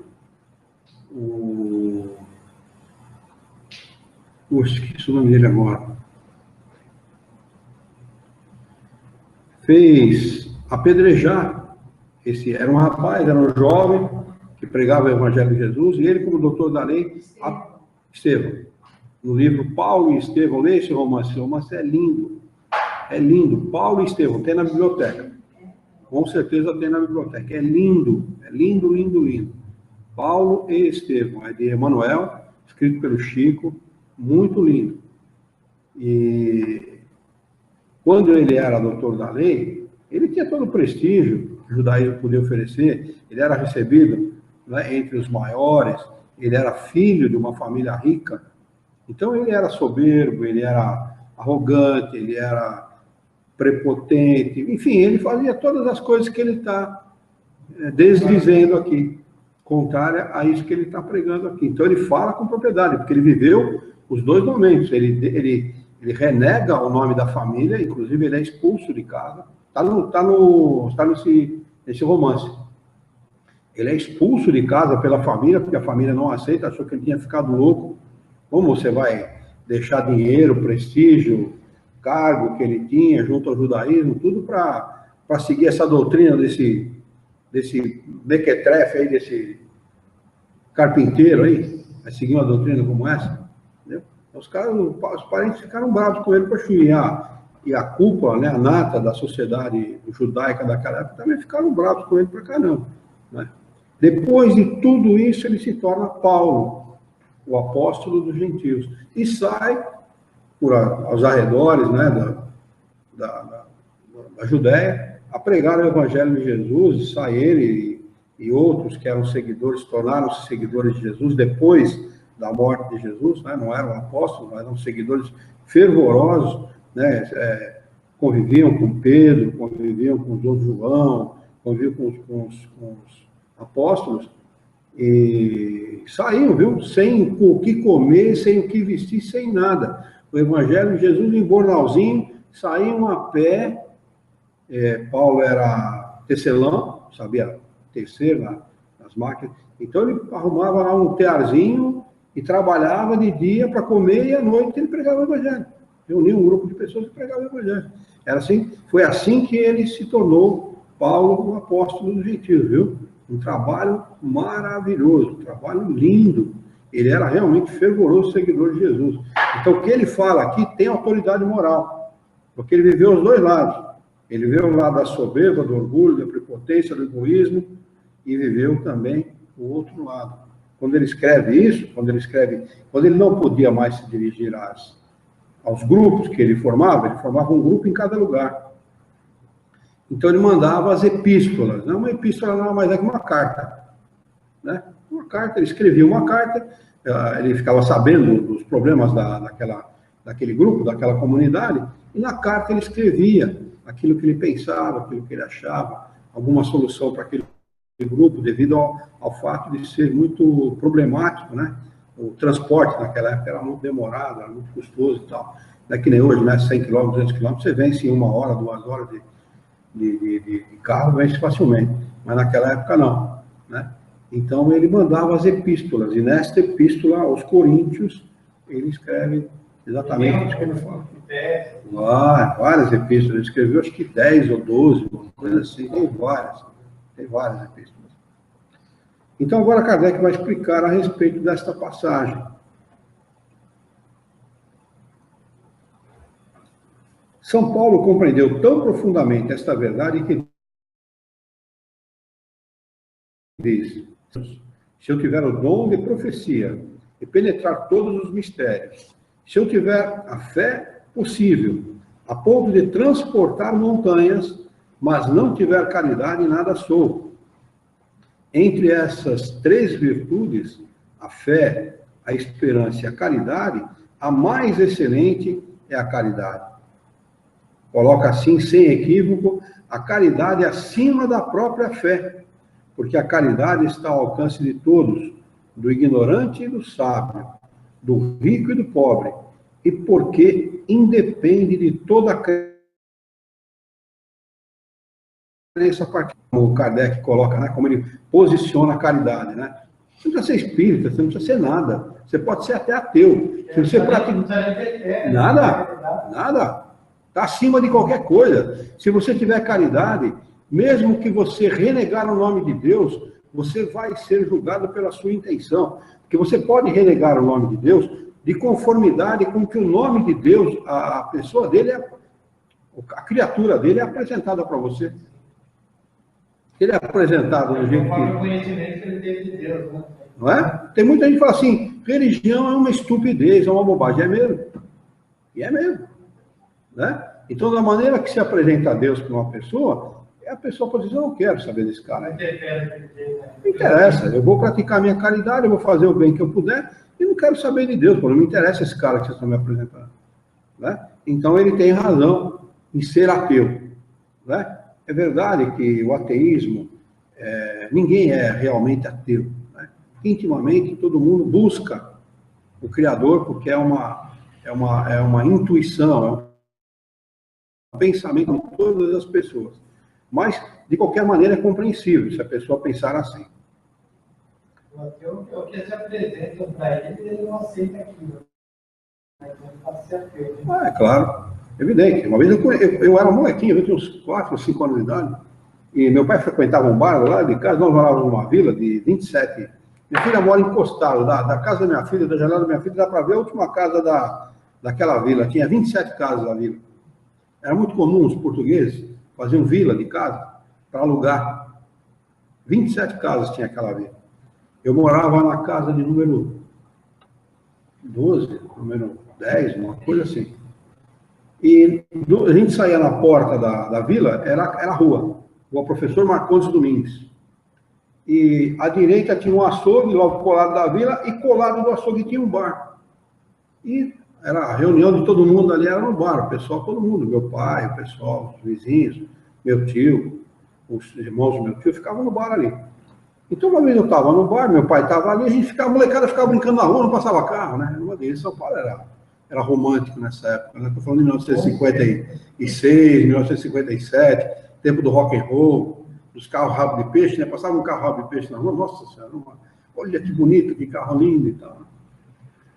Esqueci o nome dele agora. Fez apedrejar. Esse era um rapaz, era um jovem que pregava o Evangelho de Jesus, e ele, como doutor da lei, Estevão. No livro Paulo e Estevão, leia esse romance. Esse romance é lindo. É lindo. Paulo e Estevão, tem na biblioteca. Com certeza tem na biblioteca. É lindo. É lindo, lindo, lindo. Paulo e Estevão. É de Emmanuel, escrito pelo Chico. Muito lindo. E quando ele era doutor da lei, ele tinha todo o prestígio que o judaísmo podia oferecer. Ele era recebido, né, entre os maiores. Ele era filho de uma família rica. Então ele era soberbo, ele era arrogante, ele era prepotente. Enfim, ele fazia todas as coisas que ele está desdizendo aqui, contrária a isso que ele está pregando aqui. Então ele fala com propriedade, porque ele viveu os dois momentos. Ele renega o nome da família, inclusive ele é expulso de casa. Está nesse romance. Ele é expulso de casa pela família, porque a família não aceita, achou que ele tinha ficado louco. Como você vai deixar dinheiro, prestígio, cargo que ele tinha junto ao judaísmo, tudo para seguir essa doutrina desse mequetrefe aí, desse carpinteiro aí? Vai seguir uma doutrina como essa? Entendeu? Os parentes ficaram bravos com ele para chuiar. e a cúpula, né, a nata da sociedade judaica daquela época, também ficaram bravos com ele pra caramba, né? Depois de tudo isso, ele se torna Paulo, o apóstolo dos gentios, e sai aos arredores, né, da Judéia, a pregar o evangelho de Jesus, e sai ele e outros que eram seguidores, tornaram-se seguidores de Jesus depois da morte de Jesus, né, não eram apóstolos, mas eram seguidores fervorosos, né, conviviam com Pedro, conviviam com Dom João, conviviam com os apóstolos, e saíam, viu? Sem o que comer, sem o que vestir, sem nada. O evangelho de Jesus em Bornalzinho, saíam a pé. Paulo era tecelão, sabia tecer nas máquinas, então ele arrumava lá um tearzinho e trabalhava de dia para comer, e à noite ele pregava o evangelho. Reunia um grupo de pessoas que pregavam o evangelho. Era assim, foi assim que ele se tornou Paulo, o apóstolo dos gentios, viu? Um trabalho maravilhoso, um trabalho lindo. Ele era realmente fervoroso seguidor de Jesus. Então, o que ele fala aqui tem autoridade moral, porque ele viveu os dois lados. Ele viveu o lado da soberba, do orgulho, da prepotência, do egoísmo, e viveu também o outro lado. Quando ele escreve isso, quando ele não podia mais se dirigir aos grupos que ele formava um grupo em cada lugar. Então ele mandava as epístolas, né? Uma epístola nada mais é que uma carta, né? Uma carta, ele escrevia uma carta, ele ficava sabendo dos problemas daquele grupo, daquela comunidade, e na carta ele escrevia aquilo que ele pensava, aquilo que ele achava, alguma solução para aquele grupo, devido ao fato de ser muito problemático, né? O transporte naquela época era muito demorado, era muito custoso e tal. Não é que nem hoje, né? 100 km, 200 km, você vence em 1 hora, 2 horas de carro, vence facilmente. Mas naquela época não, né? Então ele mandava as epístolas, e nesta epístola aos Coríntios, ele escreve exatamente isso que ele fala. Várias epístolas, ele escreveu acho que 10 ou 12, uma coisa assim, tem várias epístolas. Então agora Kardec vai explicar a respeito desta passagem. São Paulo compreendeu tão profundamente esta verdade que diz: se eu tiver o dom de profecia e penetrar todos os mistérios, se eu tiver a fé possível, a ponto de transportar montanhas, mas não tiver caridade, nada sou. Entre essas 3 virtudes, a fé, a esperança e a caridade, a mais excelente é a caridade. Coloca assim, sem equívoco, a caridade acima da própria fé, porque a caridade está ao alcance de todos, do ignorante e do sábio, do rico e do pobre, e porque independe de toda a crença particular. Como o Kardec coloca, né, como ele posiciona a caridade, né? Você não precisa ser espírita, você não precisa ser nada. Você pode ser até ateu. Se você pratica nada, está acima de qualquer coisa. Se você tiver caridade, mesmo que você renegar o nome de Deus, você vai ser julgado pela sua intenção. Porque você pode renegar o nome de Deus de conformidade com que o nome de Deus, a pessoa dele, a criatura dele é apresentada para você. Ele é apresentado do jeito que... O conhecimento que ele teve de Deus, né? Não é? Tem muita gente que fala assim, religião é uma estupidez, é uma bobagem. É mesmo. E é mesmo. Né? Então, da maneira que se apresenta a Deus para uma pessoa, a pessoa pode dizer, eu não quero saber desse cara aí. Não interessa, eu vou praticar a minha caridade, eu vou fazer o bem que eu puder, e não quero saber de Deus, não me interessa esse cara que vocês estão me apresentando. Né? Então, ele tem razão em ser ateu. Né? É verdade que o ateísmo, ninguém é realmente ateu. Né? Intimamente, todo mundo busca o Criador, porque é uma intuição, é um pensamento de todas as pessoas. Mas, de qualquer maneira, é compreensível se a pessoa pensar assim. O ateu, o que se apresenta para ele não aceita aquilo. É claro. Evidente. Uma vez eu era molequinho, eu tinha uns 4 ou 5 anos de idade, e meu pai frequentava um bar lá de casa, nós morávamos numa vila de 27. Minha filha mora encostada, da casa da minha filha, da janela da minha filha, dá para ver a última casa daquela vila, tinha 27 casas na vila. Era muito comum os portugueses faziam vila de casa para alugar. 27 casas tinha aquela vila. Eu morava na casa de número 12, número 10, uma coisa assim. E a gente saía na porta da vila, era a rua. O professor Marcondes Domingues. E à direita tinha um açougue, logo colado da vila, e colado do açougue tinha um bar. E era a reunião de todo mundo ali, era no bar, o pessoal, todo mundo, meu pai, o pessoal, os vizinhos, meu tio, os irmãos do meu tio, ficavam no bar ali. Então, uma vez eu estava no bar, meu pai estava ali, a molecada ficava brincando na rua, não passava carro, né? Uma vez, São Paulo era romântico nessa época, né? Estou falando de 1956, 1957, tempo do rock and roll, dos carros rabo de peixe, né? Passava um carro rabo de peixe na rua, nossa senhora, olha que bonito, que carro lindo e tal.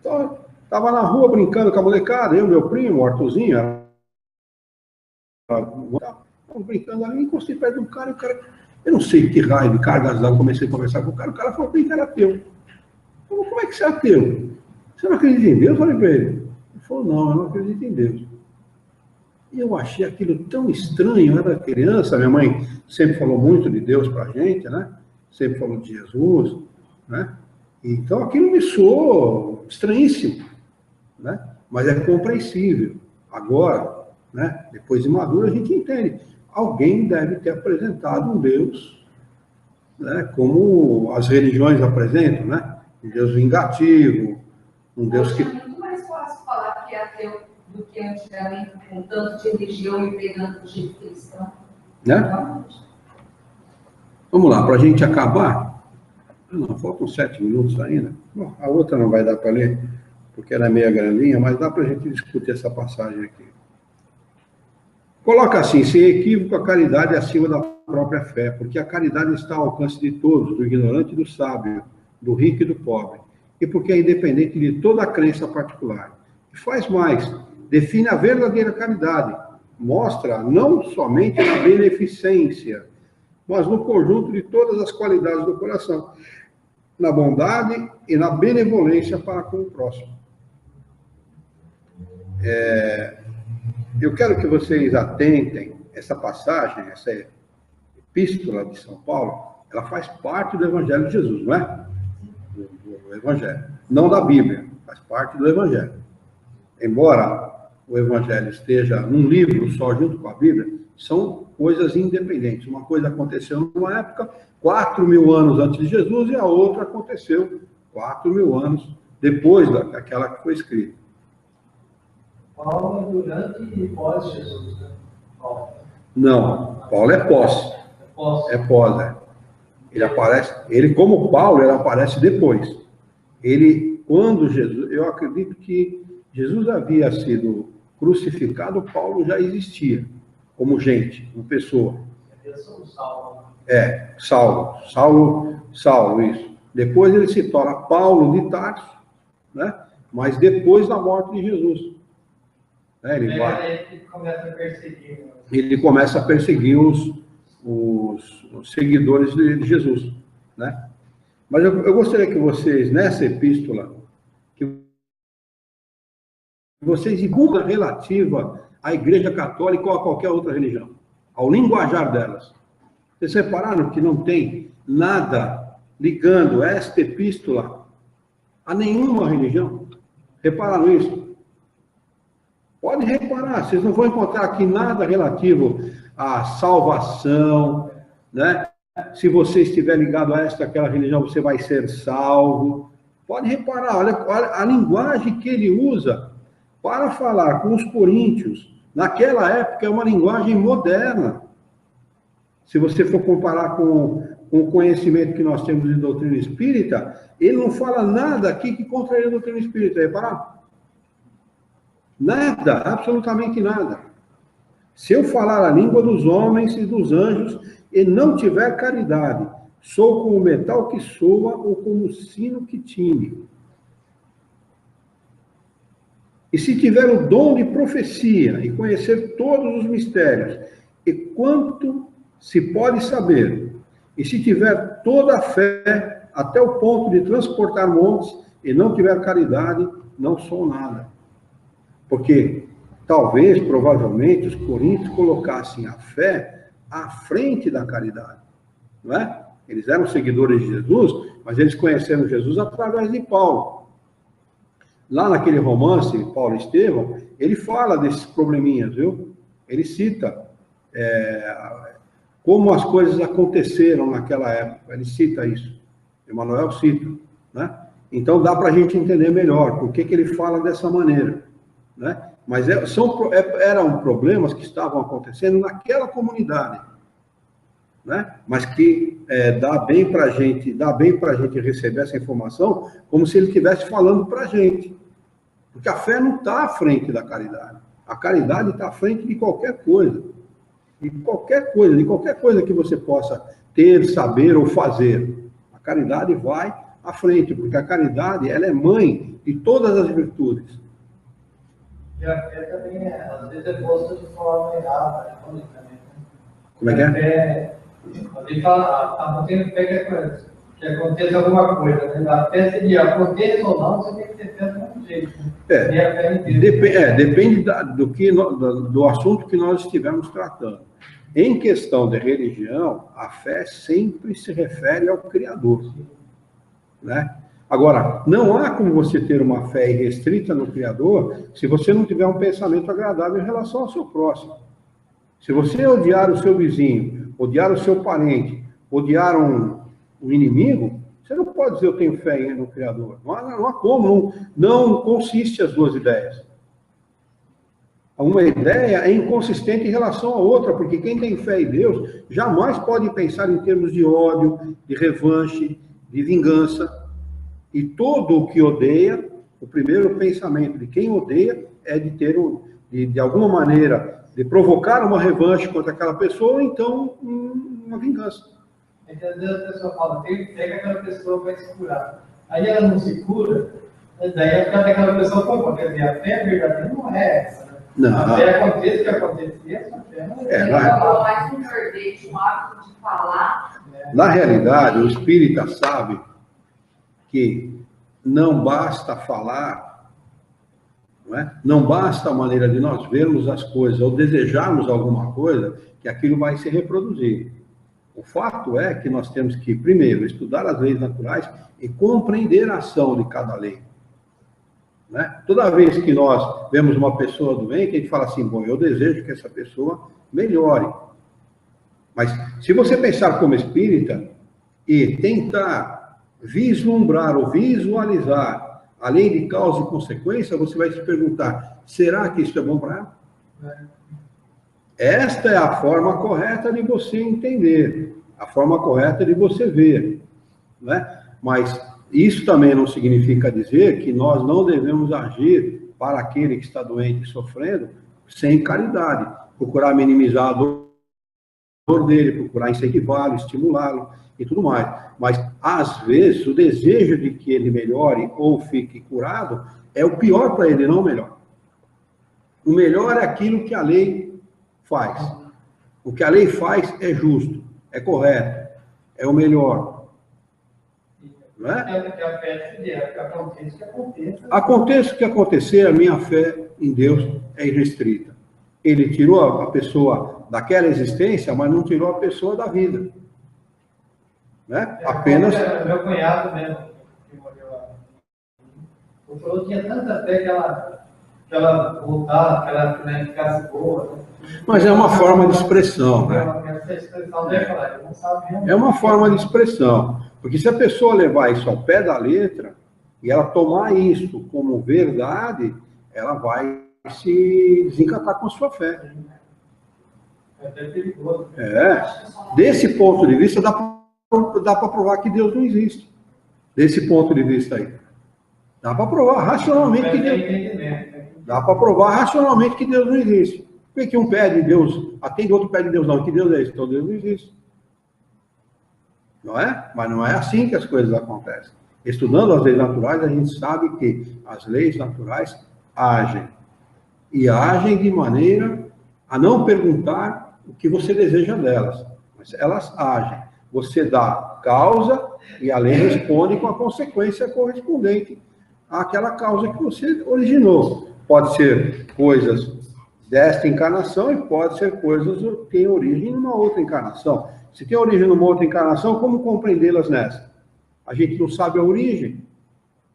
Então, estava na rua brincando com a molecada, eu, meu primo, o Arthurzinho, brincando ali, encostei perto do cara, e o cara, eu não sei que raio de cargas d'água, comecei a conversar com o cara falou que era ateu. Eu falei, como é que você é ateu? Você não acredita em Deus? Eu falei para ele. Ele falou, não, eu não acredito em Deus. E eu achei aquilo tão estranho, eu era criança, minha mãe sempre falou muito de Deus para a gente, né? Sempre falou de Jesus, né? Então aquilo me soou estranhíssimo, né? Mas é compreensível. Agora, né? Depois de maduro, a gente entende. Alguém deve ter apresentado um Deus, né? Como as religiões apresentam, né? Um Deus vingativo, um Deus que... É muito mais fácil falar que é ateu do que antigamente, com tanto de religião e pegando o jeito cristão. Né? Vamos lá, para a gente acabar. Não, faltam 7 minutos ainda. Bom, a outra não vai dar para ler, porque ela é meia grandinha, mas dá para a gente discutir essa passagem aqui. Coloca assim, sem equívoco, a caridade é acima da própria fé, porque a caridade está ao alcance de todos, do ignorante e do sábio, do rico e do pobre, e porque é independente de toda a crença particular. E faz mais, define a verdadeira caridade, mostra não somente na beneficência, mas no conjunto de todas as qualidades do coração, na bondade e na benevolência para com o próximo. Eu quero que vocês atentem essa passagem, essa epístola de São Paulo, ela faz parte do Evangelho de Jesus, não é? Do Evangelho. Não da Bíblia, faz parte do Evangelho. Embora o Evangelho esteja num livro só junto com a Bíblia, são coisas independentes. Uma coisa aconteceu numa época, 4.000 anos antes de Jesus, e a outra aconteceu 4.000 anos depois daquela que foi escrita. Paulo é durante e pós Jesus, né? Paulo. Não, Paulo é pós. É pós, é. Ele aparece, ele como Paulo, ele aparece depois. Ele, quando Jesus, eu acredito que Jesus havia sido crucificado, Paulo já existia, como gente, como pessoa. Saulo, isso. Depois ele se torna Paulo de Tarso, né? Mas depois da morte de Jesus. Ele começa a perseguir os seguidores de Jesus, né? Mas eu gostaria que vocês, nessa epístola, que vocês divulguem relativa à Igreja Católica ou a qualquer outra religião, ao linguajar delas. Vocês repararam que não tem nada ligando esta epístola a nenhuma religião? Repararam isso? Pode reparar, vocês não vão encontrar aqui nada relativo à salvação, né? Se você estiver ligado a aquela religião, você vai ser salvo. Pode reparar, olha a linguagem que ele usa para falar com os coríntios. Naquela época é uma linguagem moderna. Se você for comparar com o conhecimento que nós temos de doutrina espírita, ele não fala nada aqui que contraria a doutrina espírita, repararam? Nada, absolutamente nada. Se eu falar a língua dos homens e dos anjos e não tiver caridade, sou como o metal que soa ou como o sino que tine. E se tiver o dom de profecia e conhecer todos os mistérios, e quanto se pode saber, e se tiver toda a fé até o ponto de transportar montes e não tiver caridade, não sou nada. Porque Talvez, provavelmente, os coríntios colocassem a fé à frente da caridade, não é? Eles eram seguidores de Jesus, mas eles conheceram Jesus através de Paulo. Lá naquele romance, Paulo e Estevão, ele fala desses probleminhas, viu? Ele cita como as coisas aconteceram naquela época. Ele cita isso. Emmanuel cita, né? Então dá para a gente entender melhor por que ele fala dessa maneira, né? Mas eram problemas que estavam acontecendo naquela comunidade, né? Mas que dá bem para a gente receber essa informação como se ele estivesse falando para a gente. Porque a fé não está à frente da caridade. A caridade está à frente de qualquer coisa. De qualquer coisa que você possa ter, saber ou fazer. A caridade vai à frente, porque a caridade, ela é mãe de todas as virtudes. E a fé também, às vezes, é posta de forma errada. Também, né? Como é que é? Alguém fala, não tenho fé que aconteça alguma coisa. Né? A fé seria, aconteça ou não, você tem que ter fé do mesmo jeito. Né? Depende do assunto que nós estivermos tratando. Em questão de religião, a fé sempre se refere ao Criador, né? Agora, não há como você ter uma fé irrestrita no Criador se você não tiver um pensamento agradável em relação ao seu próximo. Se você odiar o seu vizinho, odiar o seu parente, odiar um inimigo, você não pode dizer eu tenho fé no Criador. Não há como, não consiste as duas ideias. Uma ideia é inconsistente em relação à outra, porque quem tem fé em Deus jamais pode pensar em termos de ódio, de revanche, de vingança. E todo o que odeia, o primeiro pensamento de quem odeia é de ter, de alguma maneira, de provocar uma revanche contra aquela pessoa, ou então uma vingança. Então, às vezes a pessoa fala, tem fé que aquela pessoa vai se curar. Aí ela não se cura, daí a fé daquela pessoa compra. Quer dizer, a fé verdadeira não é essa. Né? Não. A fé aconteça o que acontecer, essa fé não é. Mais um verbete, um hábito de falar. Na realidade, o espírita sabe que não basta falar, não é? Não basta a maneira de nós vermos as coisas ou desejarmos alguma coisa, que aquilo vai se reproduzir. O fato é que nós temos que, primeiro, estudar as leis naturais e compreender a ação de cada lei. Né? Toda vez que nós vemos uma pessoa doente, a gente fala assim, bom, eu desejo que essa pessoa melhore. Mas se você pensar como espírita e tentar vislumbrar ou visualizar a lei de causa e consequência, você vai se perguntar, será que isso é bom para ela? Esta é a forma correta de você entender, a forma correta de você ver, né? Mas isso também não significa dizer que nós não devemos agir para aquele que está doente e sofrendo sem caridade, procurar minimizar a dor dele, procurar incentivá-lo, estimulá-lo e tudo mais. Mas, às vezes, o desejo de que ele melhore ou fique curado é o pior para ele, não o melhor. O melhor é aquilo que a lei faz. O que a lei faz é justo, é correto, é o melhor. Não é? Aconteça o que acontecer, a minha fé em Deus é irrestrita. Ele tirou a pessoa daquela existência, mas não tirou a pessoa da vida. Né? Apenas... Meu cunhado mesmo, que morreu lá, ele falou que tinha tanta fé que ela voltasse, que ela ficasse boa. Mas é uma forma de expressão, né? É uma forma de expressão. Porque se a pessoa levar isso ao pé da letra, e ela tomar isso como verdade, ela vai se desencantar com a sua fé. É até perigoso. Desse ponto de vista, dá para provar que Deus não existe. Desse ponto de vista aí. Dá para provar racionalmente que Deus... Dá para provar racionalmente que Deus não existe. Por que um pede Deus, atende outro pede Deus não? Que Deus é esse? Então Deus não existe. Não é? Mas não é assim que as coisas acontecem. Estudando as leis naturais, a gente sabe que as leis naturais agem. E agem de maneira a não perguntar o que você deseja delas. Mas elas agem. Você dá causa e a lei responde com a consequência correspondente àquela causa que você originou. Pode ser coisas desta encarnação e pode ser coisas que têm origem numa outra encarnação. Se tem origem numa outra encarnação, como compreendê-las nessa? A gente não sabe a origem.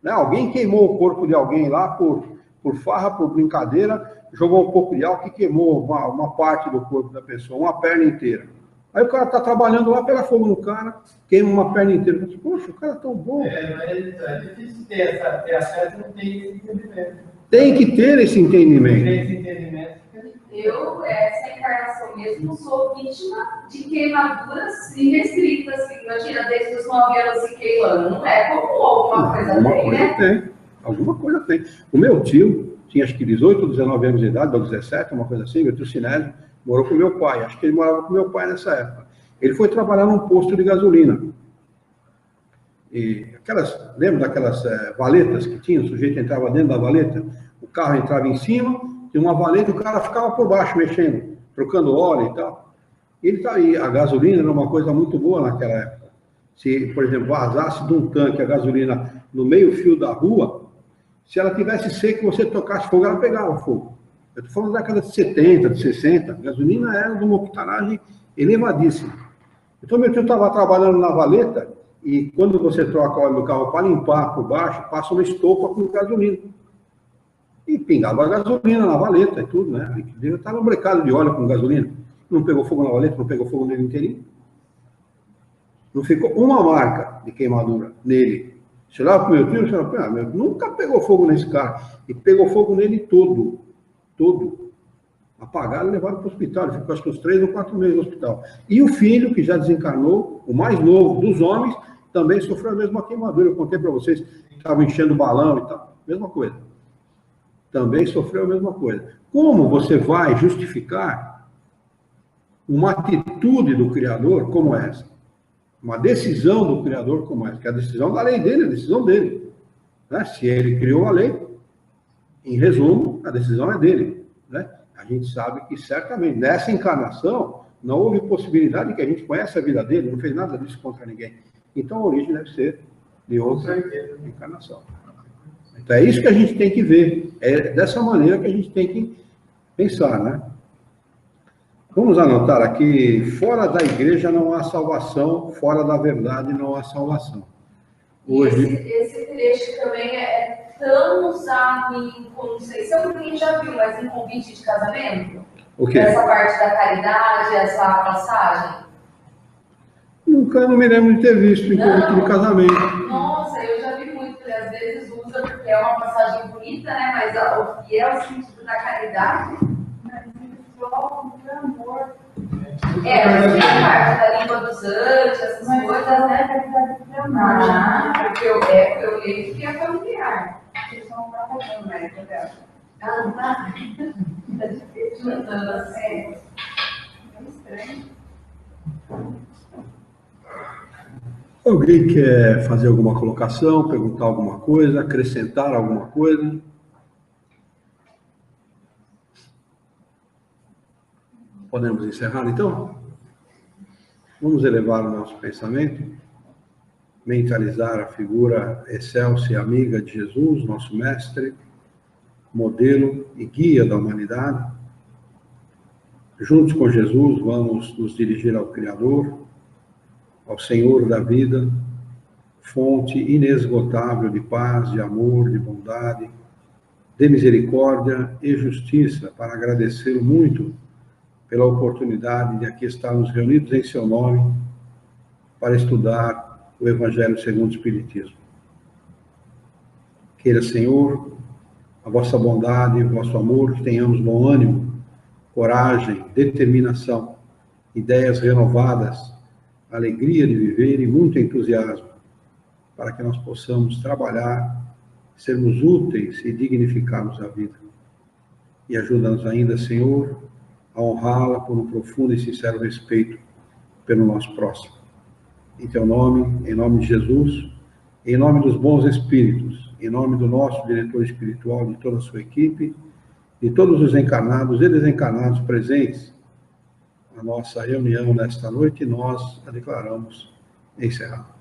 Né? Alguém queimou o corpo de alguém lá por farra, por brincadeira, jogou um pouco de álcool e queimou uma parte do corpo da pessoa, uma perna inteira. Aí o cara está trabalhando lá, pega fogo no cara, queima uma perna inteira. Poxa, o cara é tão bom. Mas é difícil ter acesso, não tem esse entendimento. Tem que ter esse entendimento. Tem esse entendimento. Eu, essa encarnação mesmo, sou vítima de queimaduras irrestritas, que imagina, desde os 9 anos se queimando. Não é como alguma coisa tem, né? Alguma coisa tem. O meu tio tinha acho que 18 ou 19 anos de idade, ou 17, uma coisa assim, meu tio Sinésio, morou com meu pai. Acho que ele morava com meu pai nessa época. Ele foi trabalhar num posto de gasolina. E lembra daquelas valetas que tinha? O sujeito entrava dentro da valeta, o carro entrava em cima, tinha uma valeta e o cara ficava por baixo mexendo, trocando óleo e tal. E a gasolina era uma coisa muito boa naquela época. Se, por exemplo, vazasse de um tanque a gasolina no meio fio da rua, se ela tivesse seca e você tocasse fogo, ela pegava fogo. Eu estou falando da década de 70, de 60. A gasolina era de uma octanagem elevadíssima. Então, meu tio estava trabalhando na valeta e quando você troca o óleo do carro para limpar por baixo, passa uma estopa com gasolina. E pingava a gasolina na valeta e tudo, né? Ele estava lubrificado de óleo com gasolina. Não pegou fogo na valeta, não pegou fogo nele inteirinho. Não ficou uma marca de queimadura nele. Você olhava para o meu tio e falava, nunca pegou fogo nesse carro. E pegou fogo nele todo. Apagaram e levaram para o hospital. Ele ficou acho que uns 3 ou 4 meses no hospital. E o filho, que já desencarnou, o mais novo dos homens, também sofreu a mesma queimadura. Eu contei para vocês que estavam enchendo balão e tal. Mesma coisa. Também sofreu a mesma coisa. Como você vai justificar uma atitude do Criador como essa? Uma decisão do Criador como essa? Que é a decisão da lei dele, a decisão dele. Né? Se ele criou a lei, em resumo, a decisão é dele. Né? A gente sabe que certamente nessa encarnação não houve possibilidade que a gente conheça a vida dele, não fez nada disso contra ninguém. Então a origem deve ser de outra encarnação. Então é isso que a gente tem que ver. É dessa maneira que a gente tem que pensar, né? Vamos anotar aqui, fora da igreja não há salvação, fora da verdade não há salvação. Hoje... Esse trecho também é tão usado em, não sei se alguém já viu, mas em convite de casamento? O quê? Essa parte da caridade, essa passagem? Nunca, não me lembro de ter visto em convite de casamento. Nossa, eu já vi muito, porque às vezes usa porque é uma passagem bonita, né? Mas o que é o sentido da caridade? Amor. Mas tem a parte da língua dos anjos, essas coisas, né? Porque eu leio que é familiar. Eles vão para o né? Tá difícil, juntando assim. É estranho. Alguém quer fazer alguma colocação, perguntar alguma coisa, acrescentar alguma coisa? Podemos encerrar, então? Vamos elevar o nosso pensamento, mentalizar a figura excelsa e amiga de Jesus, nosso mestre, modelo e guia da humanidade. Juntos com Jesus, vamos nos dirigir ao Criador, ao Senhor da vida, fonte inesgotável de paz, de amor, de bondade, de misericórdia e justiça, para agradecê-lo muito pela oportunidade de aqui estarmos reunidos em seu nome para estudar o Evangelho segundo o Espiritismo. Queira, Senhor, a vossa bondade e o vosso amor, que tenhamos bom ânimo, coragem, determinação, ideias renovadas, alegria de viver e muito entusiasmo, para que nós possamos trabalhar, sermos úteis e dignificarmos a vida. E ajuda-nos ainda, Senhor, a honrá-la por um profundo e sincero respeito pelo nosso próximo. Em teu nome, em nome de Jesus, em nome dos bons espíritos, em nome do nosso diretor espiritual, de toda a sua equipe, de todos os encarnados e desencarnados presentes na nossa reunião nesta noite, nós a declaramos encerrada.